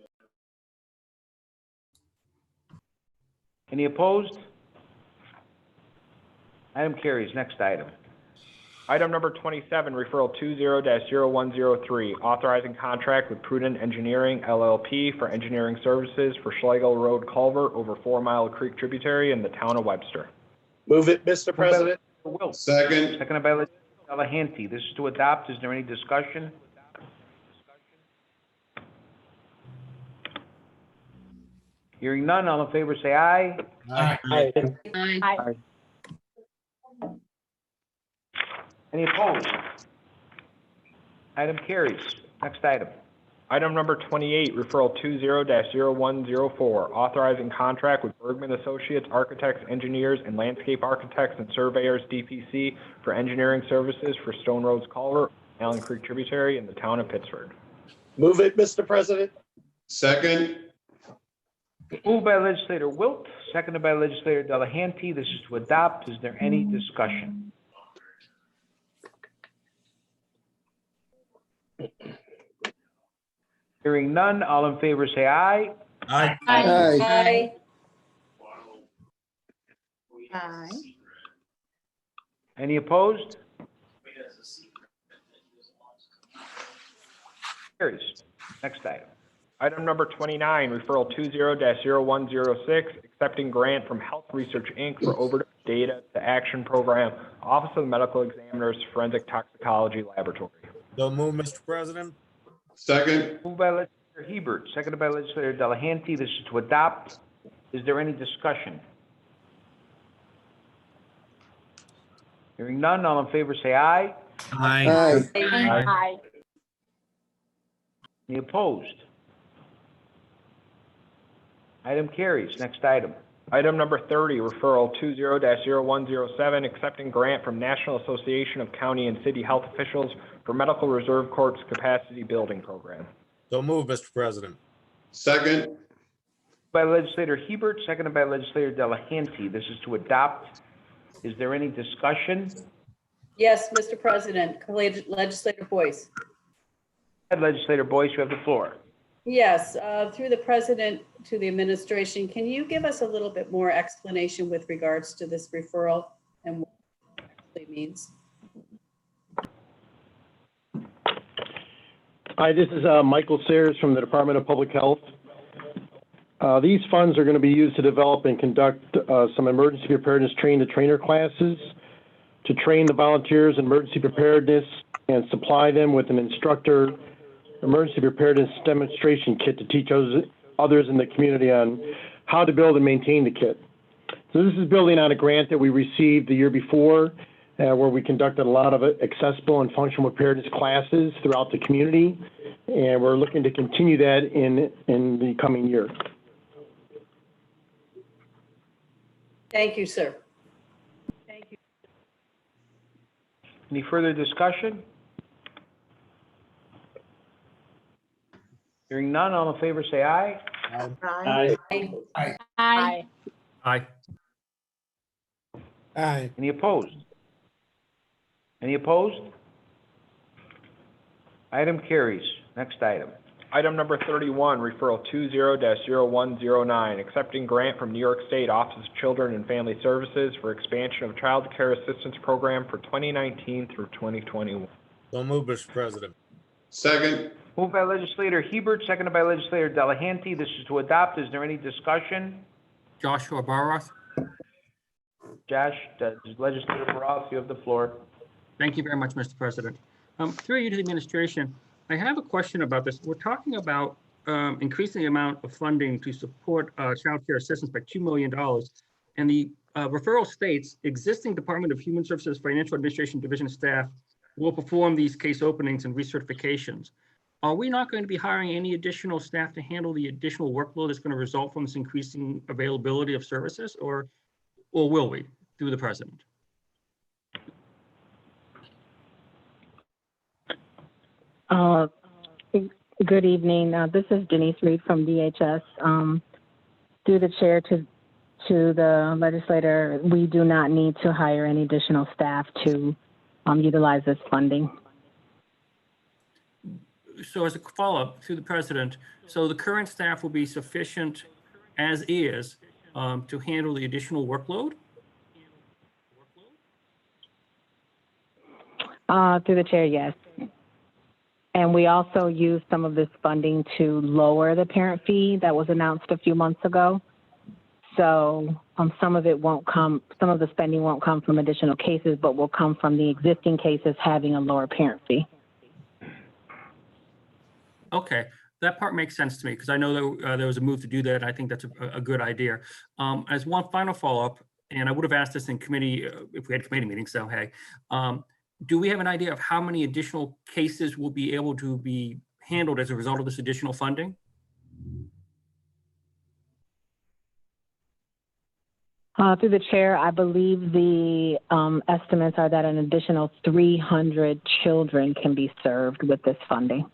Any opposed? Item carries. Next item. Item number 27, referral 20-0103, authorizing contract with Prudent Engineering, LLP, for engineering services for Schlegel Road culvert over 4 Mile Creek tributary in the town of Webster. Move it, Mr. President. Wilt, Second. seconded by legislator Delahanty. This is to adopt. Is there any discussion? Hearing none, all in favor say aye. Aye. Aye. Any opposed? Item carries. Next item. Item number 28, referral 20-0104, authorizing contract with Bergman Associates, Architects, Engineers, and Landscape Architects and Surveyors, DPC, for engineering services for Stone Roads culvert, Allen Creek tributary in the town of Pittsford. Move it, Mr. President. Second. Moved by legislator Wilt, seconded by legislator Delahanty. This is to adopt. Is there any discussion? Hearing none, all in favor say aye. Aye. Aye. Any opposed? Carries. Next item. Item number 29, referral 20-0106, accepting grant from Health Research Inc. for overdose data to action program, Office of the Medical Examiner's Forensic Toxicology Laboratory. So move, Mr. President. Second. Moved by legislator Hebert, seconded by legislator Delahanty. This is to adopt. Is there any discussion? Hearing none, all in favor say aye. Aye. Aye. Any opposed? Item carries. Next item. Item number 30, referral 20-0107, accepting grant from National Association of County and City Health Officials for Medical Reserve Corps Capacity Building Program. So move, Mr. President. Second. By Legislator Hebert, seconded by Legislator Delahanty. This is to adopt. Is there any discussion? Yes, Mr. President. Legislator Boyce. Legislator Boyce, you have the floor. Yes, through the president to the administration, can you give us a little bit more explanation with regards to this referral and what it means? Hi, this is Michael Sayers from the Department of Public Health. These funds are going to be used to develop and conduct some emergency preparedness train-the-trainer classes to train the volunteers in emergency preparedness and supply them with an instructor emergency preparedness demonstration kit to teach others in the community on how to build and maintain the kit. So this is building on a grant that we received the year before, where we conducted a lot of accessible and functional preparedness classes throughout the community, and we're looking to continue that in the coming year. Thank you, sir. Thank you. Any further discussion? Hearing none, all in favor say aye. Aye. Aye. Aye. Aye. Any opposed? Any opposed? Item carries. Next item. Item number 31, referral 20-0109, accepting grant from New York State Office of Children and Family Services for expansion of Child Care Assistance Program for 2019 through 2021. So moved, Mr. President. Second. Moved by Legislator Hebert, seconded by Legislator Delahanty. This is to adopt. Is there any discussion? Joshua Barroth. Josh, Legislator Roth, you have the floor. Thank you very much, Mr. President. Through you to the administration, I have a question about this. We're talking about increasing the amount of funding to support child care assistance by $2 million. And the referral states existing Department of Human Services Financial Administration Division staff will perform these case openings and recertifications. Are we not going to be hiring any additional staff to handle the additional workload that's going to result from this increasing availability of services, or will we, through the president? Good evening. This is Denise Reed from DHS. Through the chair to the legislator, we do not need to hire any additional staff to utilize this funding. So as a follow-up to the president, so the current staff will be sufficient as is to handle the additional workload? Through the chair, yes. And we also use some of this funding to lower the parent fee that was announced a few months ago. So some of the spending won't come from additional cases, but will come from the existing cases having a lower parent fee. Okay, that part makes sense to me because I know that there was a move to do that. And I think that's a good idea. As one final follow-up, and I would have asked this in committee if we had committee meetings, so hey, do we have an idea of how many additional cases will be able to be handled as a result of this additional funding? Through the chair, I believe the estimates are that an additional 300 children can be served with this funding.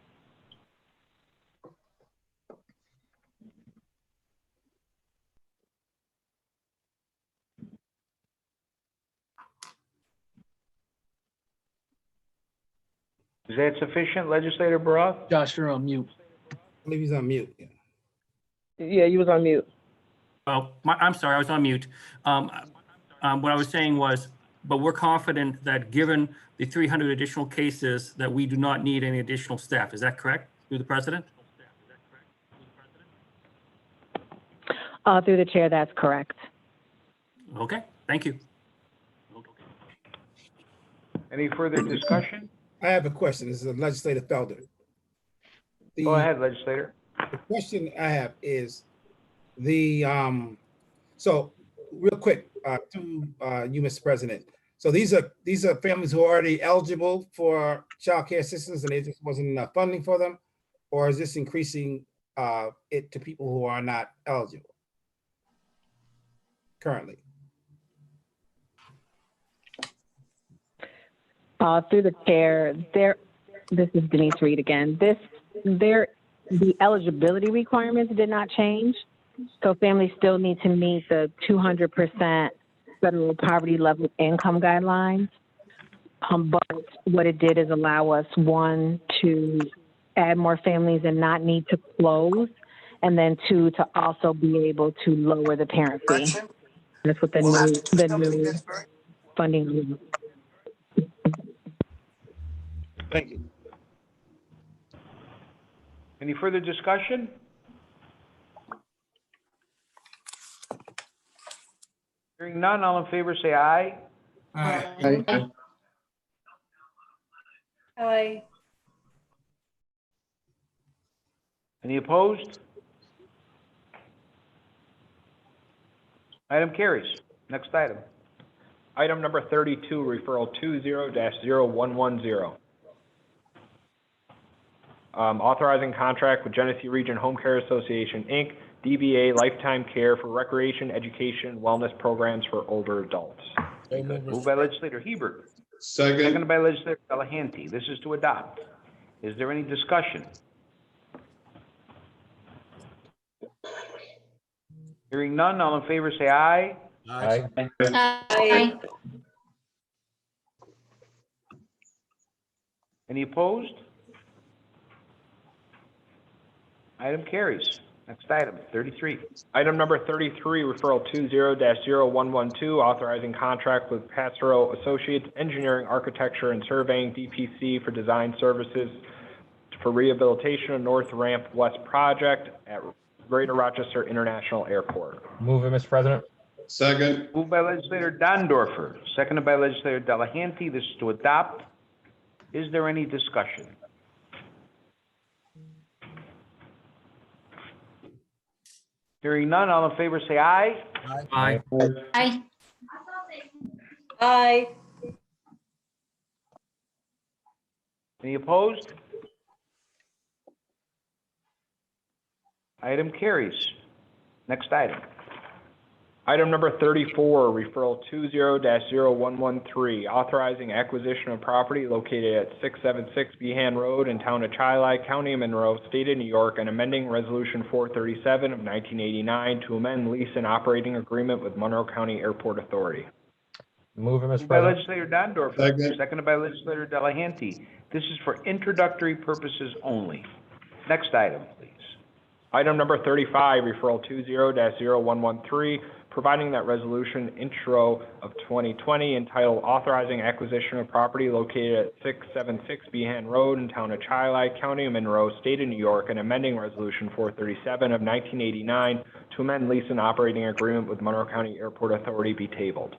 Is that sufficient, Legislator Baroth? Josh, you're on mute. I believe he's on mute. Yeah, you was on mute. Oh, I'm sorry, I was on mute. What I was saying was, but we're confident that given the 300 additional cases that we do not need any additional staff. Is that correct, through the president? Through the chair, that's correct. Okay, thank you. Any further discussion? I have a question. This is Legislator Felder. Go ahead, Legislator. The question I have is so real quick to you, Mr. President. So these are families who are already eligible for child care assistance and there just wasn't enough funding for them, or is this increasing it to people who are not eligible currently? Through the chair, this is Denise Reed again. The eligibility requirements did not change. So families still need to meet the 200% federal poverty level income guidelines. But what it did is allow us, one, to add more families and not need to close, and then two, to also be able to lower the parent fee. That's what the new funding is. Thank you. Any further discussion? Hearing none, all in favor say aye. Aye. Aye. Any opposed? Item carries. Next item. Item number 32, referral 20-0110. Authorizing contract with Genesee Region Home Care Association, Inc., DBA Lifetime Care for recreation, education, and wellness programs for older adults. Moved by legislator Hebert. Second. Seconded by legislator Delahanty. This is to adopt. Is there any discussion? Hearing none, all in favor say aye. Aye. Aye. Any opposed? Item carries. Next item, 33. Item number 33, referral 20-0112, authorizing contract with Pastoral Associates Engineering, Architecture, and Surveying, DPC, for design services for rehabilitation of North Ramp West project at Greater Rochester International Airport. Move it, Mr. President. Second. Moved by legislator Dondorfer, seconded by legislator Delahanty. This is to adopt. Is there any discussion? Hearing none, all in favor say aye. Aye. Aye. Aye. Any opposed? Item carries. Next item. Item number 34, referral 20-0113, authorizing acquisition of property located at 676 Behan Road in Town of Chi-Lai, County of Monroe, State of New York, and amending Resolution 437 of 1989 to amend lease and operating agreement with Monroe County Airport Authority. Move it, Mr. Moved by President. legislator Dondorfer, Second. seconded by legislator Delahanty. This is for introductory purposes only. Next item, please. Item number 35, referral 20-0113, providing that resolution intro of 2020 entitled authorizing acquisition of property located at 676 Behan Road in Town of Chi-Lai, County of Monroe, State of New York, and amending Resolution 437 of 1989 to amend lease and operating agreement with Monroe County Airport Authority be tabled.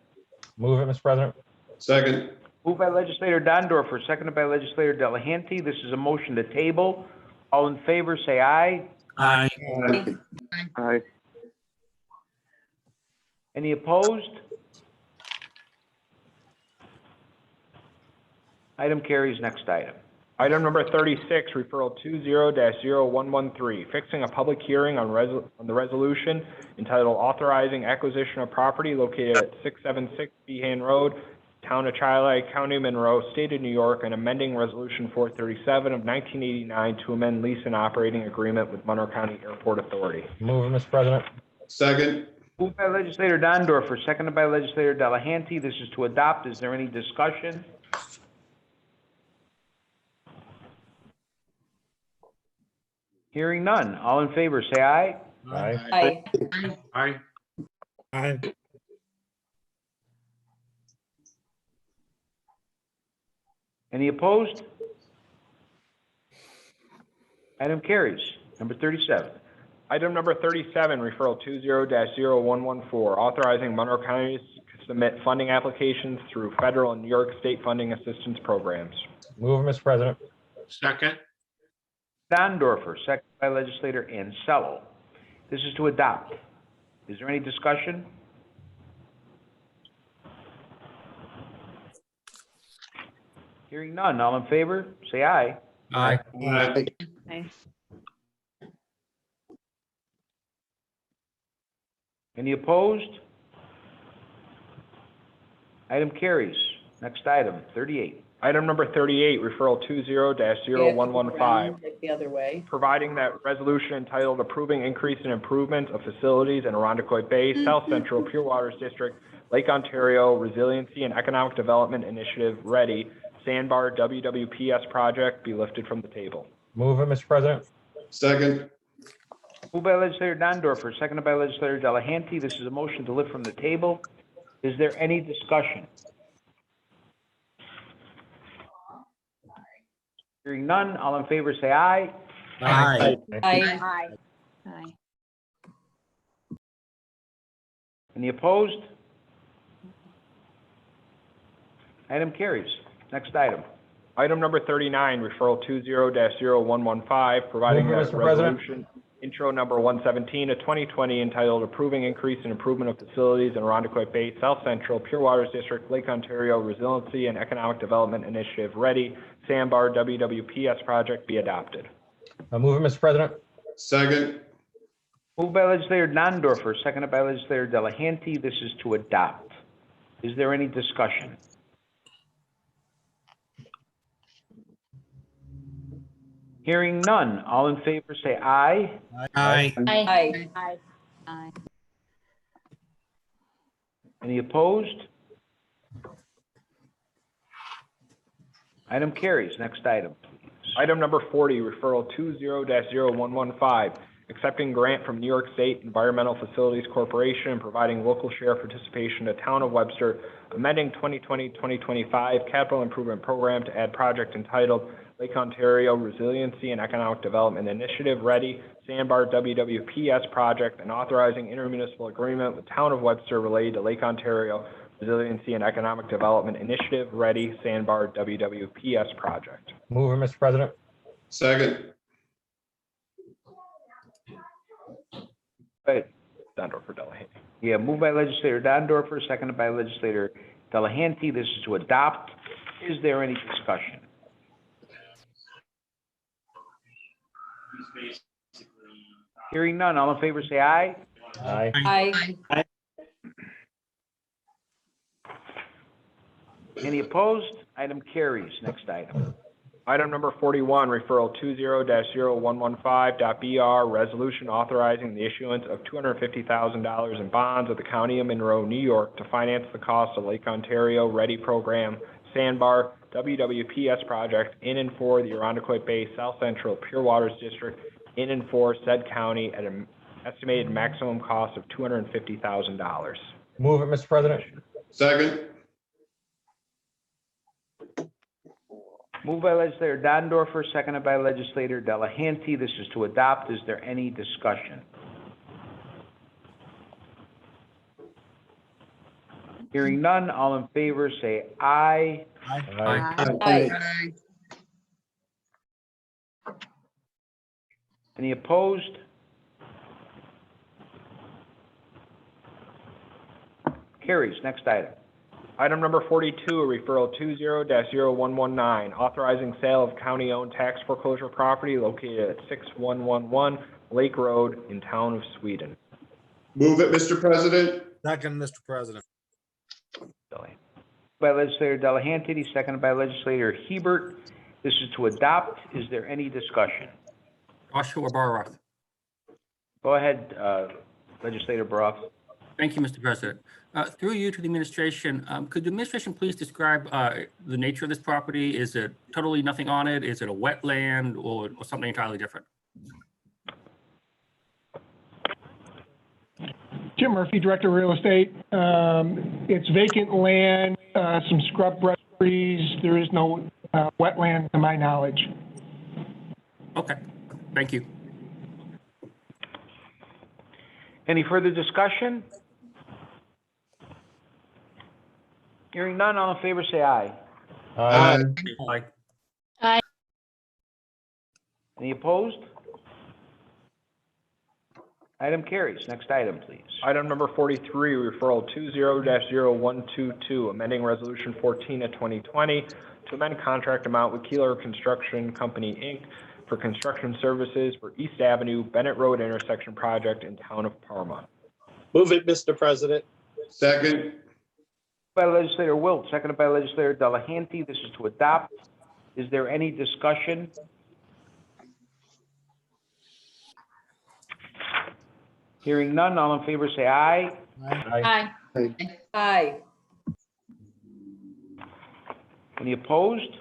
Move it, Mr. President. Second. Moved by legislator Dondorfer, seconded by legislator Delahanty. This is a motion to table. All in favor, say aye. Aye. Aye. Any opposed? Item carries. Next item. Item number 36, referral 20-0113, fixing a public hearing on the resolution entitled authorizing acquisition of property located at 676 Behan Road, Town of Chi-Lai, County of Monroe, State of New York, and amending Resolution 437 of 1989 to amend lease and operating agreement with Monroe County Airport Authority. Move it, Mr. President. Second. Moved by legislator Dondorfer, seconded by legislator Delahanty. This is to adopt. Is there any discussion? Hearing none. All in favor, say aye. Aye. Aye. Aye. Any opposed? Item carries. Number 37. Item number 37, referral 20-0114, authorizing Monroe County to submit funding applications through federal and New York State funding assistance programs. Move it, Mr. President. Second. Dondorfer, seconded by legislator Ansello. This is to adopt. Is there any discussion? Hearing none. All in favor, say aye. Aye. Aye. Aye. Any opposed? Item carries. Next item, 38. Item number 38, referral 20-0115. Like the other way. Providing that resolution entitled approving increase in improvements of facilities in Arundecoit Bay, South Central Pure Waters District, Lake Ontario Resiliency and Economic Development Initiative, Ready, Sandbar WWPS project be lifted from the table. Move it, Mr. President. Second. Moved by legislator Dondorfer, seconded by legislator Delahanty. This is a motion to lift from the table. Is there any discussion? Hearing none, all in favor say aye. Aye. Aye. Any opposed? Item carries. Next item. Item number 39, referral 20-0115, providing Move it, that Mr. President. resolution intro number 117 of 2020 entitled approving increase and improvement of facilities in Arundecoit Bay, South Central Pure Waters District, Lake Ontario Resiliency and Economic Development Initiative, Ready, Sandbar WWPS project be adopted. Move it, Mr. President. Second. Moved by legislator Dondorfer, seconded by legislator Delahanty. This is to adopt. Is there any discussion? Hearing none, all in favor say aye. Aye. Aye. Any opposed? Item carries. Next item. Item number 40, referral 20-0115, accepting grant from New York State Environmental Facilities Corporation and providing local share participation to Town of Webster, amending 2020-2025 capital improvement program to add project entitled Lake Ontario Resiliency and Economic Development Initiative, Ready, Sandbar WWPS project, and authorizing intermunicipal agreement with Town of Webster related to Lake Ontario Resiliency and Economic Development Initiative, Ready, Sandbar WWPS project. Move it, Mr. President. Second. Right. Dondorfer, Delahanty. Yeah, moved by legislator Dondorfer, seconded by legislator Delahanty. This is to adopt. Is there any discussion? Hearing none, all in favor say aye. Aye. Aye. Any opposed? Item carries. Next item. Item number 41, referral 20-0115.BR, resolution authorizing the issuance of $250,000 in bonds of the County of Monroe, New York to finance the cost of Lake Ontario Ready program, Sandbar WWPS project in and for the Arundecoit Bay South Central Pure Waters District in and for said county at an estimated maximum cost of $250,000. Move it, Mr. President. Second. Moved by legislator Dondorfer, seconded by legislator Delahanty. This is to adopt. Is there any discussion? Hearing none, all in favor say aye. Aye. Any opposed? Carries. Next item. Item number 42, referral 20-0119, authorizing sale of county-owned tax foreclosure property located at 6111 Lake Road in Town of Sweden. Move it, Mr. President. Second, Mr. President. By legislator Delahanty, seconded by legislator Hebert. This is to adopt. Is there any discussion? Joshua Baroff. Go ahead, legislator Baroff. Thank you, Mr. President. Through you to the administration, could the administration please describe the nature of this property? Is it totally nothing on it? Is it a wetland or something entirely different? Jim Murphy, Director of Real Estate. It's vacant land, some scrub brush trees. There is no wetland to my knowledge. Okay, thank you. Any further discussion? Hearing none, all in favor say aye. Aye. Aye. Aye. Any opposed? Item carries. Next item, please. Item number 43, referral 20-0122, amending resolution 14 of 2020 to amend contract amount with Keeler Construction Company, Inc. for construction services for East Avenue, Bennett Road intersection project in Town of Parma. Move it, Mr. President. Second. By Legislator Wilt, seconded by Legislator Delahanty. This is to adopt. Is there any discussion? Hearing none, all in favor say aye. Aye. Aye. Any opposed?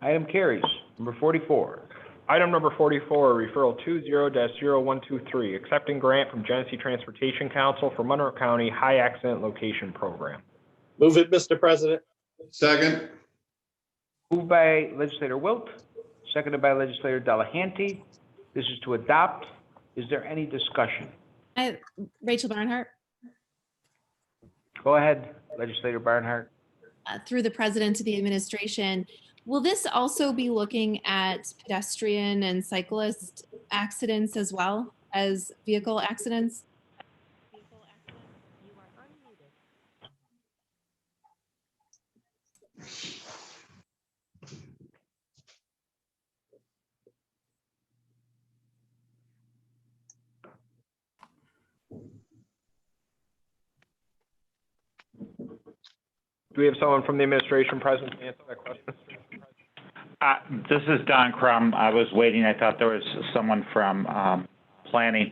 Item carries. Number 44. Item number 44, referral 20-0123, accepting grant from Genesee Transportation Council for Monroe County High Accident Location Program. Move it, Mr. President. Second. Moved by Legislator Wilt, seconded by Legislator Delahanty. This is to adopt. Is there any discussion? Rachel Barnhart, Go ahead, Legislator Barnhart. through the president to the administration, will this also be looking at pedestrian and cyclist accidents as well as vehicle accidents? Do we have someone from the administration present to answer that question? This is Don Crum. I was waiting. I thought there was someone from planning.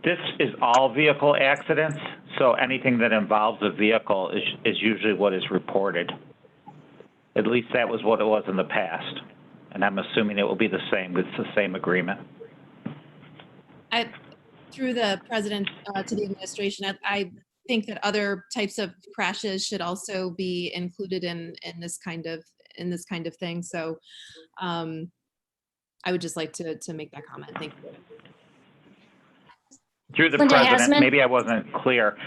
This is all vehicle accidents, so anything that involves a vehicle is usually what is reported. At least that was what it was in the past, and I'm assuming it will be the same. It's the same agreement. Through the president to the administration, I think that other types of crashes should also be included in this kind of thing. So I would just like to make that comment. Thank you. Through the Linda president, Hasman? maybe I wasn't clear.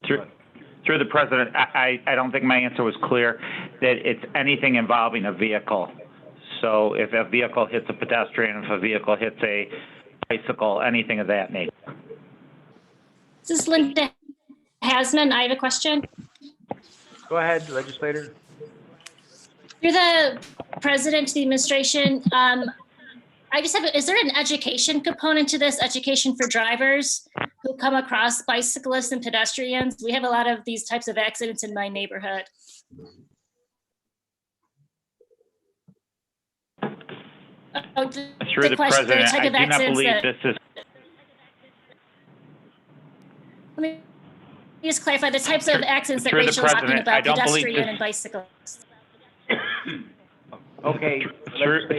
Through the president, I don't think my answer was clear, that it's anything involving a vehicle. So if a vehicle hits a pedestrian, if a vehicle hits a bicycle, anything of that nature. This is Linda Hasman. I have a question. Go ahead, Legislator. Through the president to the administration, I just have, is there an education component to this, education for drivers who come across bicyclists and pedestrians? We have a lot of these types of accidents in my neighborhood. Through the president, I do not believe this is. Let me just clarify the types of accidents that Through the Rachel was talking president, I about, don't believe pedestrian this- and bicyclists. Okay.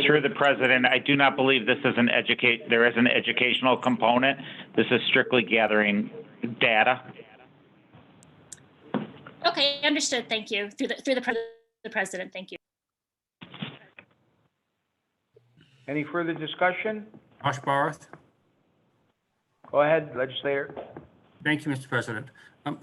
Through the president, I do not believe this is there is an educational component. This is strictly gathering data. Okay, understood. Thank you. Through the president. Thank you. Any further discussion? Josh Barth. Go ahead, Legislator. Thank you, Mr. President.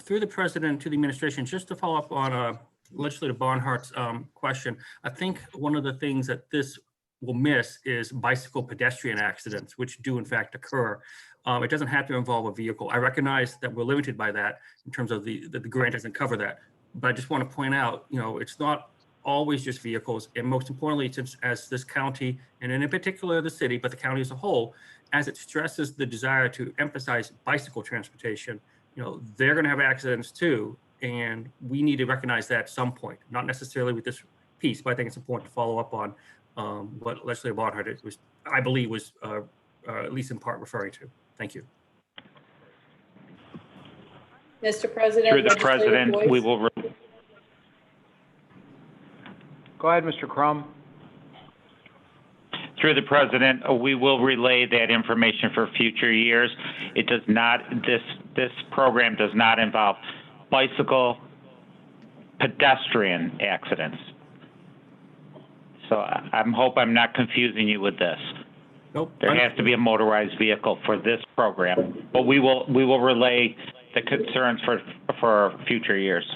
Through the president to the administration, just to follow up on Legislator Barnhart's question, I think one of the things that this will miss is bicycle pedestrian accidents, which do in fact occur. It doesn't have to involve a vehicle. I recognize that we're limited by that in terms of the grant doesn't cover that. But I just want to point out, it's not always just vehicles. And most importantly, since as this county, and in particular the city, but the county as a whole, as it stresses the desire to emphasize bicycle transportation, they're going to have accidents too. And we need to recognize that at some point, not necessarily with this piece, but I think it's important to follow up on what Legislator Barnhart was, I believe, was at least in part referring to. Thank you. Mr. President. Through the Legislator president, Boyce? we will. Go ahead, Mr. Crum. Through the president, we will relay that information for future years. It does not. This program does not involve bicycle pedestrian accidents. So I hope I'm not confusing you with this. Nope. There has to be a motorized vehicle for this program, but we will relay the concerns for future years.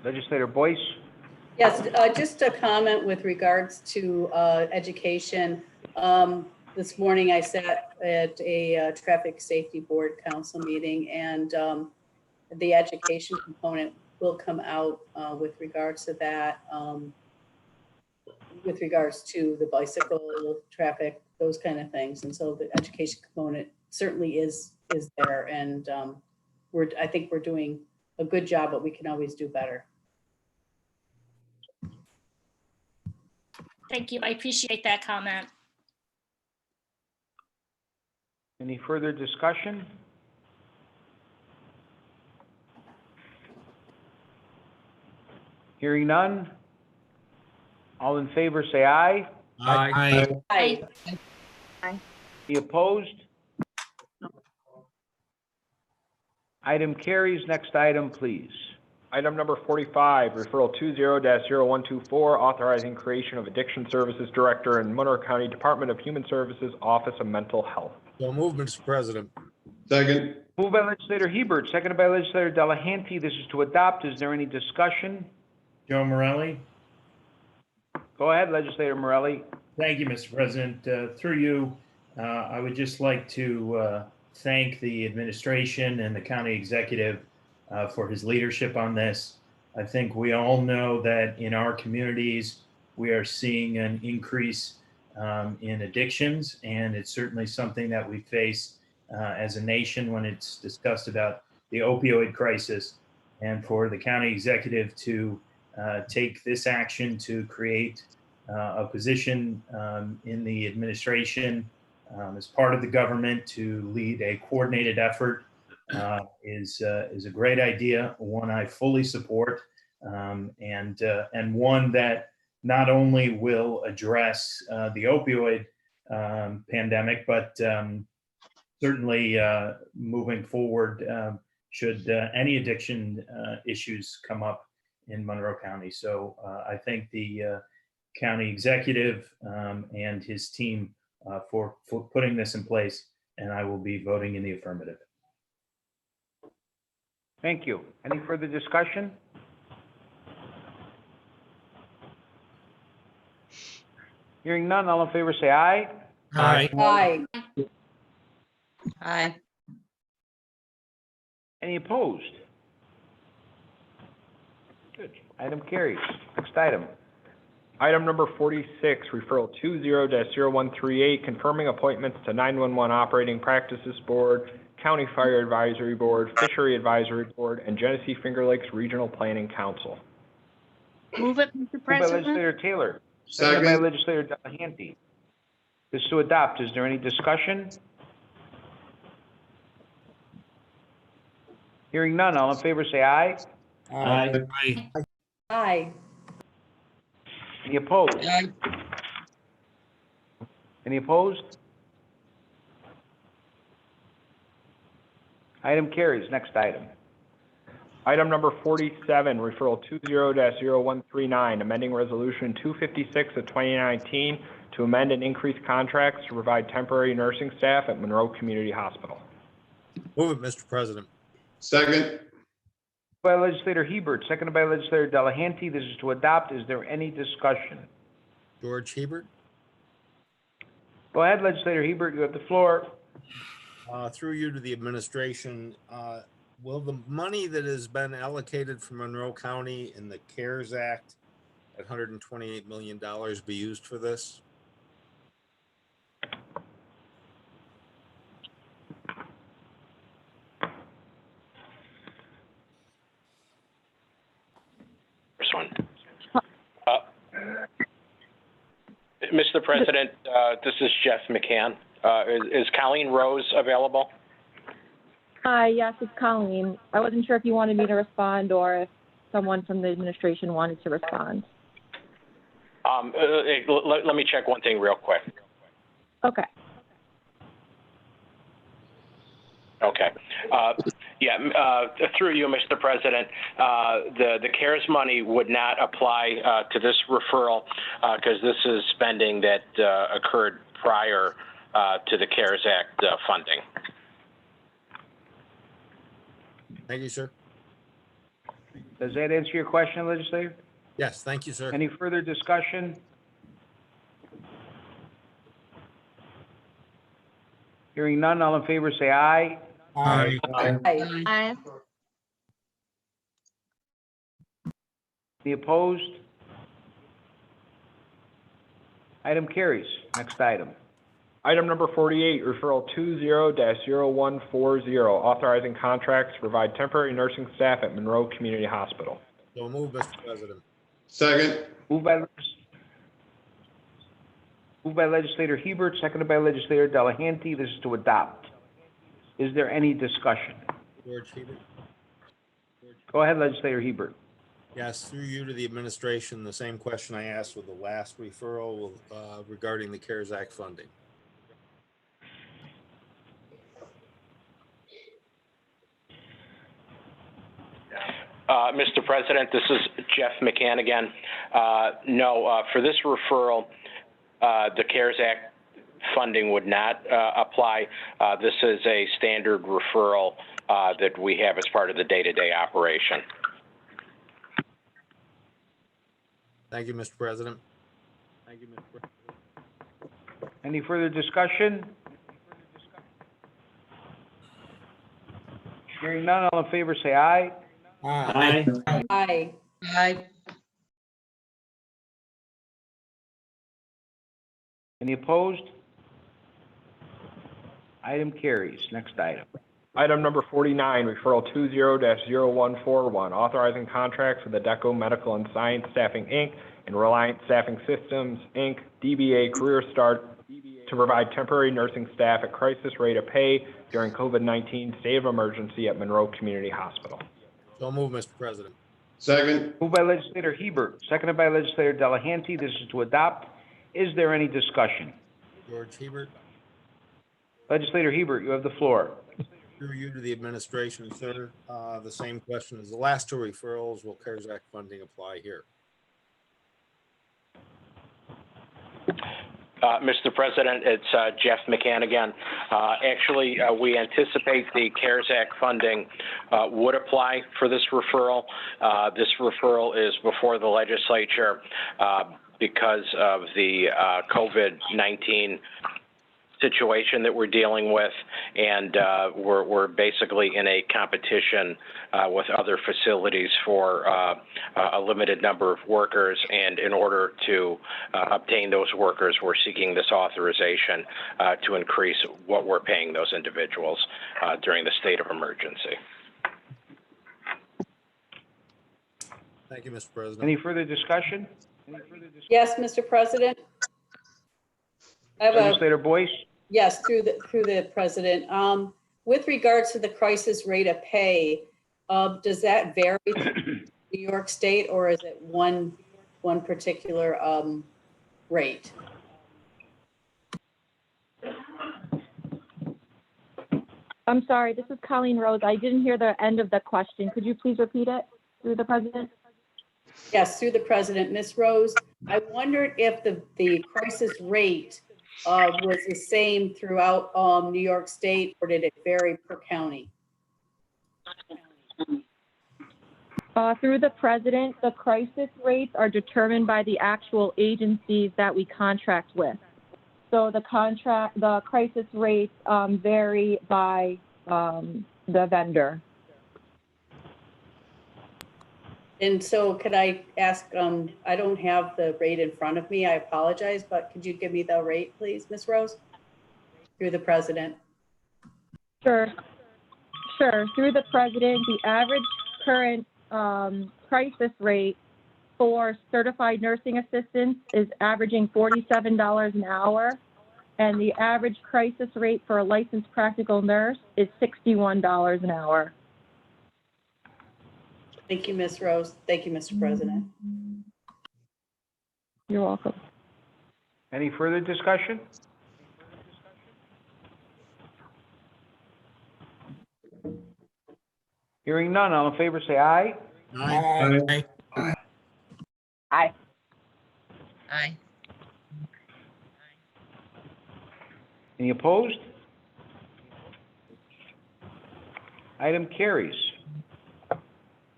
Legislator Boyce. Yes, just a comment with regards to education. This morning I sat at a Traffic Safety Board Council meeting, and the education component will come out with regards to that. with regards to the bicycle traffic, those kind of things. And so the education component certainly is there. And I think we're doing a good job, but we can always do better. Thank you. I appreciate that comment. Any further discussion? Hearing none. All in favor, say aye. Aye. Aye. Any opposed? Item carries. Next item, please. Item number 45, referral 20-0124, authorizing creation of Addiction Services Director in Monroe County Department of Human Services Office of Mental Health. So moved, Mr. President. Second. Moved by Legislator Hebert, seconded by Legislator Delahanty. This is to adopt. Is there any discussion? Joe Morelli. Go ahead, Legislator Morelli. Thank you, Mr. President. Through you, I would just like to thank the administration and the county executive for his leadership on this. I think we all know that in our communities, we are seeing an increase in addictions, and it's certainly something that we face as a nation when it's discussed about the opioid crisis. And for the county executive to take this action to create a position in the administration as part of the government to lead a coordinated effort is a great idea, one I fully support, and one that not only will address the opioid pandemic, but certainly moving forward, should any addiction issues come up in Monroe County. So I thank the county executive and his team for putting this in place, and I will be voting in the affirmative. Thank you. Any further discussion? Hearing none, all in favor say aye. Aye. Aye. Aye. Any opposed? Good. Item carries. Next item. Item number 46, referral 20-0138, confirming appointments to 911 Operating Practices Board, County Fire Advisory Board, Fishery Advisory Board, and Genesee Finger Lakes Regional Planning Council. Move it, Mr. Moved by President. Legislator Taylor, seconded by Legislator Delahanty. This is to adopt. Is there any discussion? Hearing none, all in favor say aye. Aye. Aye. Any opposed? Aye. Any opposed? Item carries. Next item. Item number 47, referral 20-0139, amending resolution 256 of 2019 to amend and increase contracts to provide temporary nursing staff at Monroe Community Hospital. Move it, Mr. President. Second. By Legislator Hebert, seconded by Legislator Delahanty. This is to adopt. Is there any discussion? George Hebert. Go ahead, Legislator Hebert. You have the floor. Through you to the administration, will the money that has been allocated for Monroe County in the CARES Act at $128 million be used for this? First one. Mr. President, this is Jeff McCann. Is Colleen Rose available? Hi, yes, it's Colleen. I wasn't sure if you wanted me to respond or if someone from the administration wanted to respond. Let me check one thing real quick. Okay. Okay. Through you, Mr. President, the CARES money would not apply to this referral because this is spending that occurred prior to the CARES Act funding. Thank you, sir. Does that answer your question, Legislator? Yes, thank you, sir. Any further discussion? Hearing none, all in favor say aye. Aye. Aye. Any opposed? Item carries. Next item. Item number 48, referral 20-0140, authorizing contracts to provide temporary nursing staff at Monroe Community Hospital. So moved, Mr. President. Second. Moved by Legislator Hebert, seconded by Legislator Delahanty. This is to adopt. Is there any discussion? George Hebert. Go ahead, Legislator Hebert. Yes, through you to the administration, the same question I asked with the last referral regarding the CARES Act funding. Mr. President, this is Jeff McCann again. No, for this referral, the CARES Act funding would not apply. This is a standard referral that we have as part of the day-to-day operation. Thank you, Mr. President. Any further discussion? Hearing none, all in favor say aye. Aye. Aye. Aye. Any opposed? Item carries. Next item. Item number 49, referral 20-0141, authorizing contracts with Adecco Medical and Science Staffing, Inc. and Reliant Staffing Systems, Inc., DBA Career Start, to provide temporary nursing staff at crisis rate of pay during COVID-19 state of emergency at Monroe Community Hospital. So moved, Mr. President. Second. Moved by Legislator Hebert, seconded by Legislator Delahanty. This is to adopt. Is there any discussion? George Hebert. Legislator Hebert, you have the floor. Through you to the administration, sir, the same question as the last two referrals. Will CARES Act funding apply here? Mr. President, it's Jeff McCann again. Actually, we anticipate the CARES Act funding would apply for this referral. This referral is before the legislature because of the COVID-19 situation that we're dealing with, and we're basically in a competition with other facilities for a limited number of workers, and in order to obtain those workers, we're seeking this authorization to increase what we're paying those individuals during the state of emergency. Thank you, Mr. President. Any further discussion? Yes, Mr. President. I have Legislator Boyce? Yes, through the president. With regards to the crisis rate of pay, does that vary to New York State, or is it one particular rate? I'm sorry, this is Colleen Rose. I didn't hear the end of the question. Could you please repeat it through the president? Yes, through the president. Ms. Rose, I wondered if the crisis rate was the same throughout New York State, or did it vary per county? Through the president, the crisis rates are determined by the actual agencies that we contract with. So the crisis rates vary by the vendor. And so could I ask, I don't have the rate in front of me, I apologize, but could you give me the rate, please, Ms. Rose? Through the president. Sure. Through the president, the average current crisis rate for certified nursing assistants is averaging $47 an hour, and the average crisis rate for a licensed practical nurse is $61 an hour. Thank you, Ms. Rose. Thank you, Mr. President. You're welcome. Any further discussion? Hearing none, all in favor say aye. Aye. Aye. Aye. Any opposed? Item carries.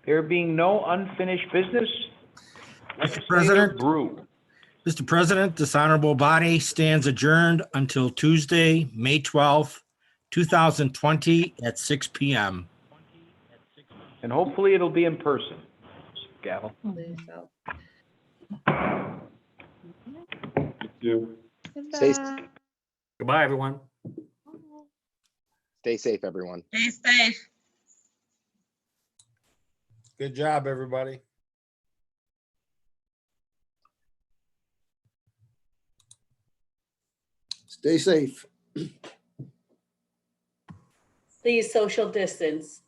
There being no unfinished business, Mr. President, Brew. Mr. President, this honorable body stands adjourned until Tuesday, May 12th, 2020 at 6 p.m. And hopefully it'll be in person. Gavel. Stay, Goodbye, everyone. stay safe, everyone. Stay safe. Good job, everybody. Stay safe. Please social distance.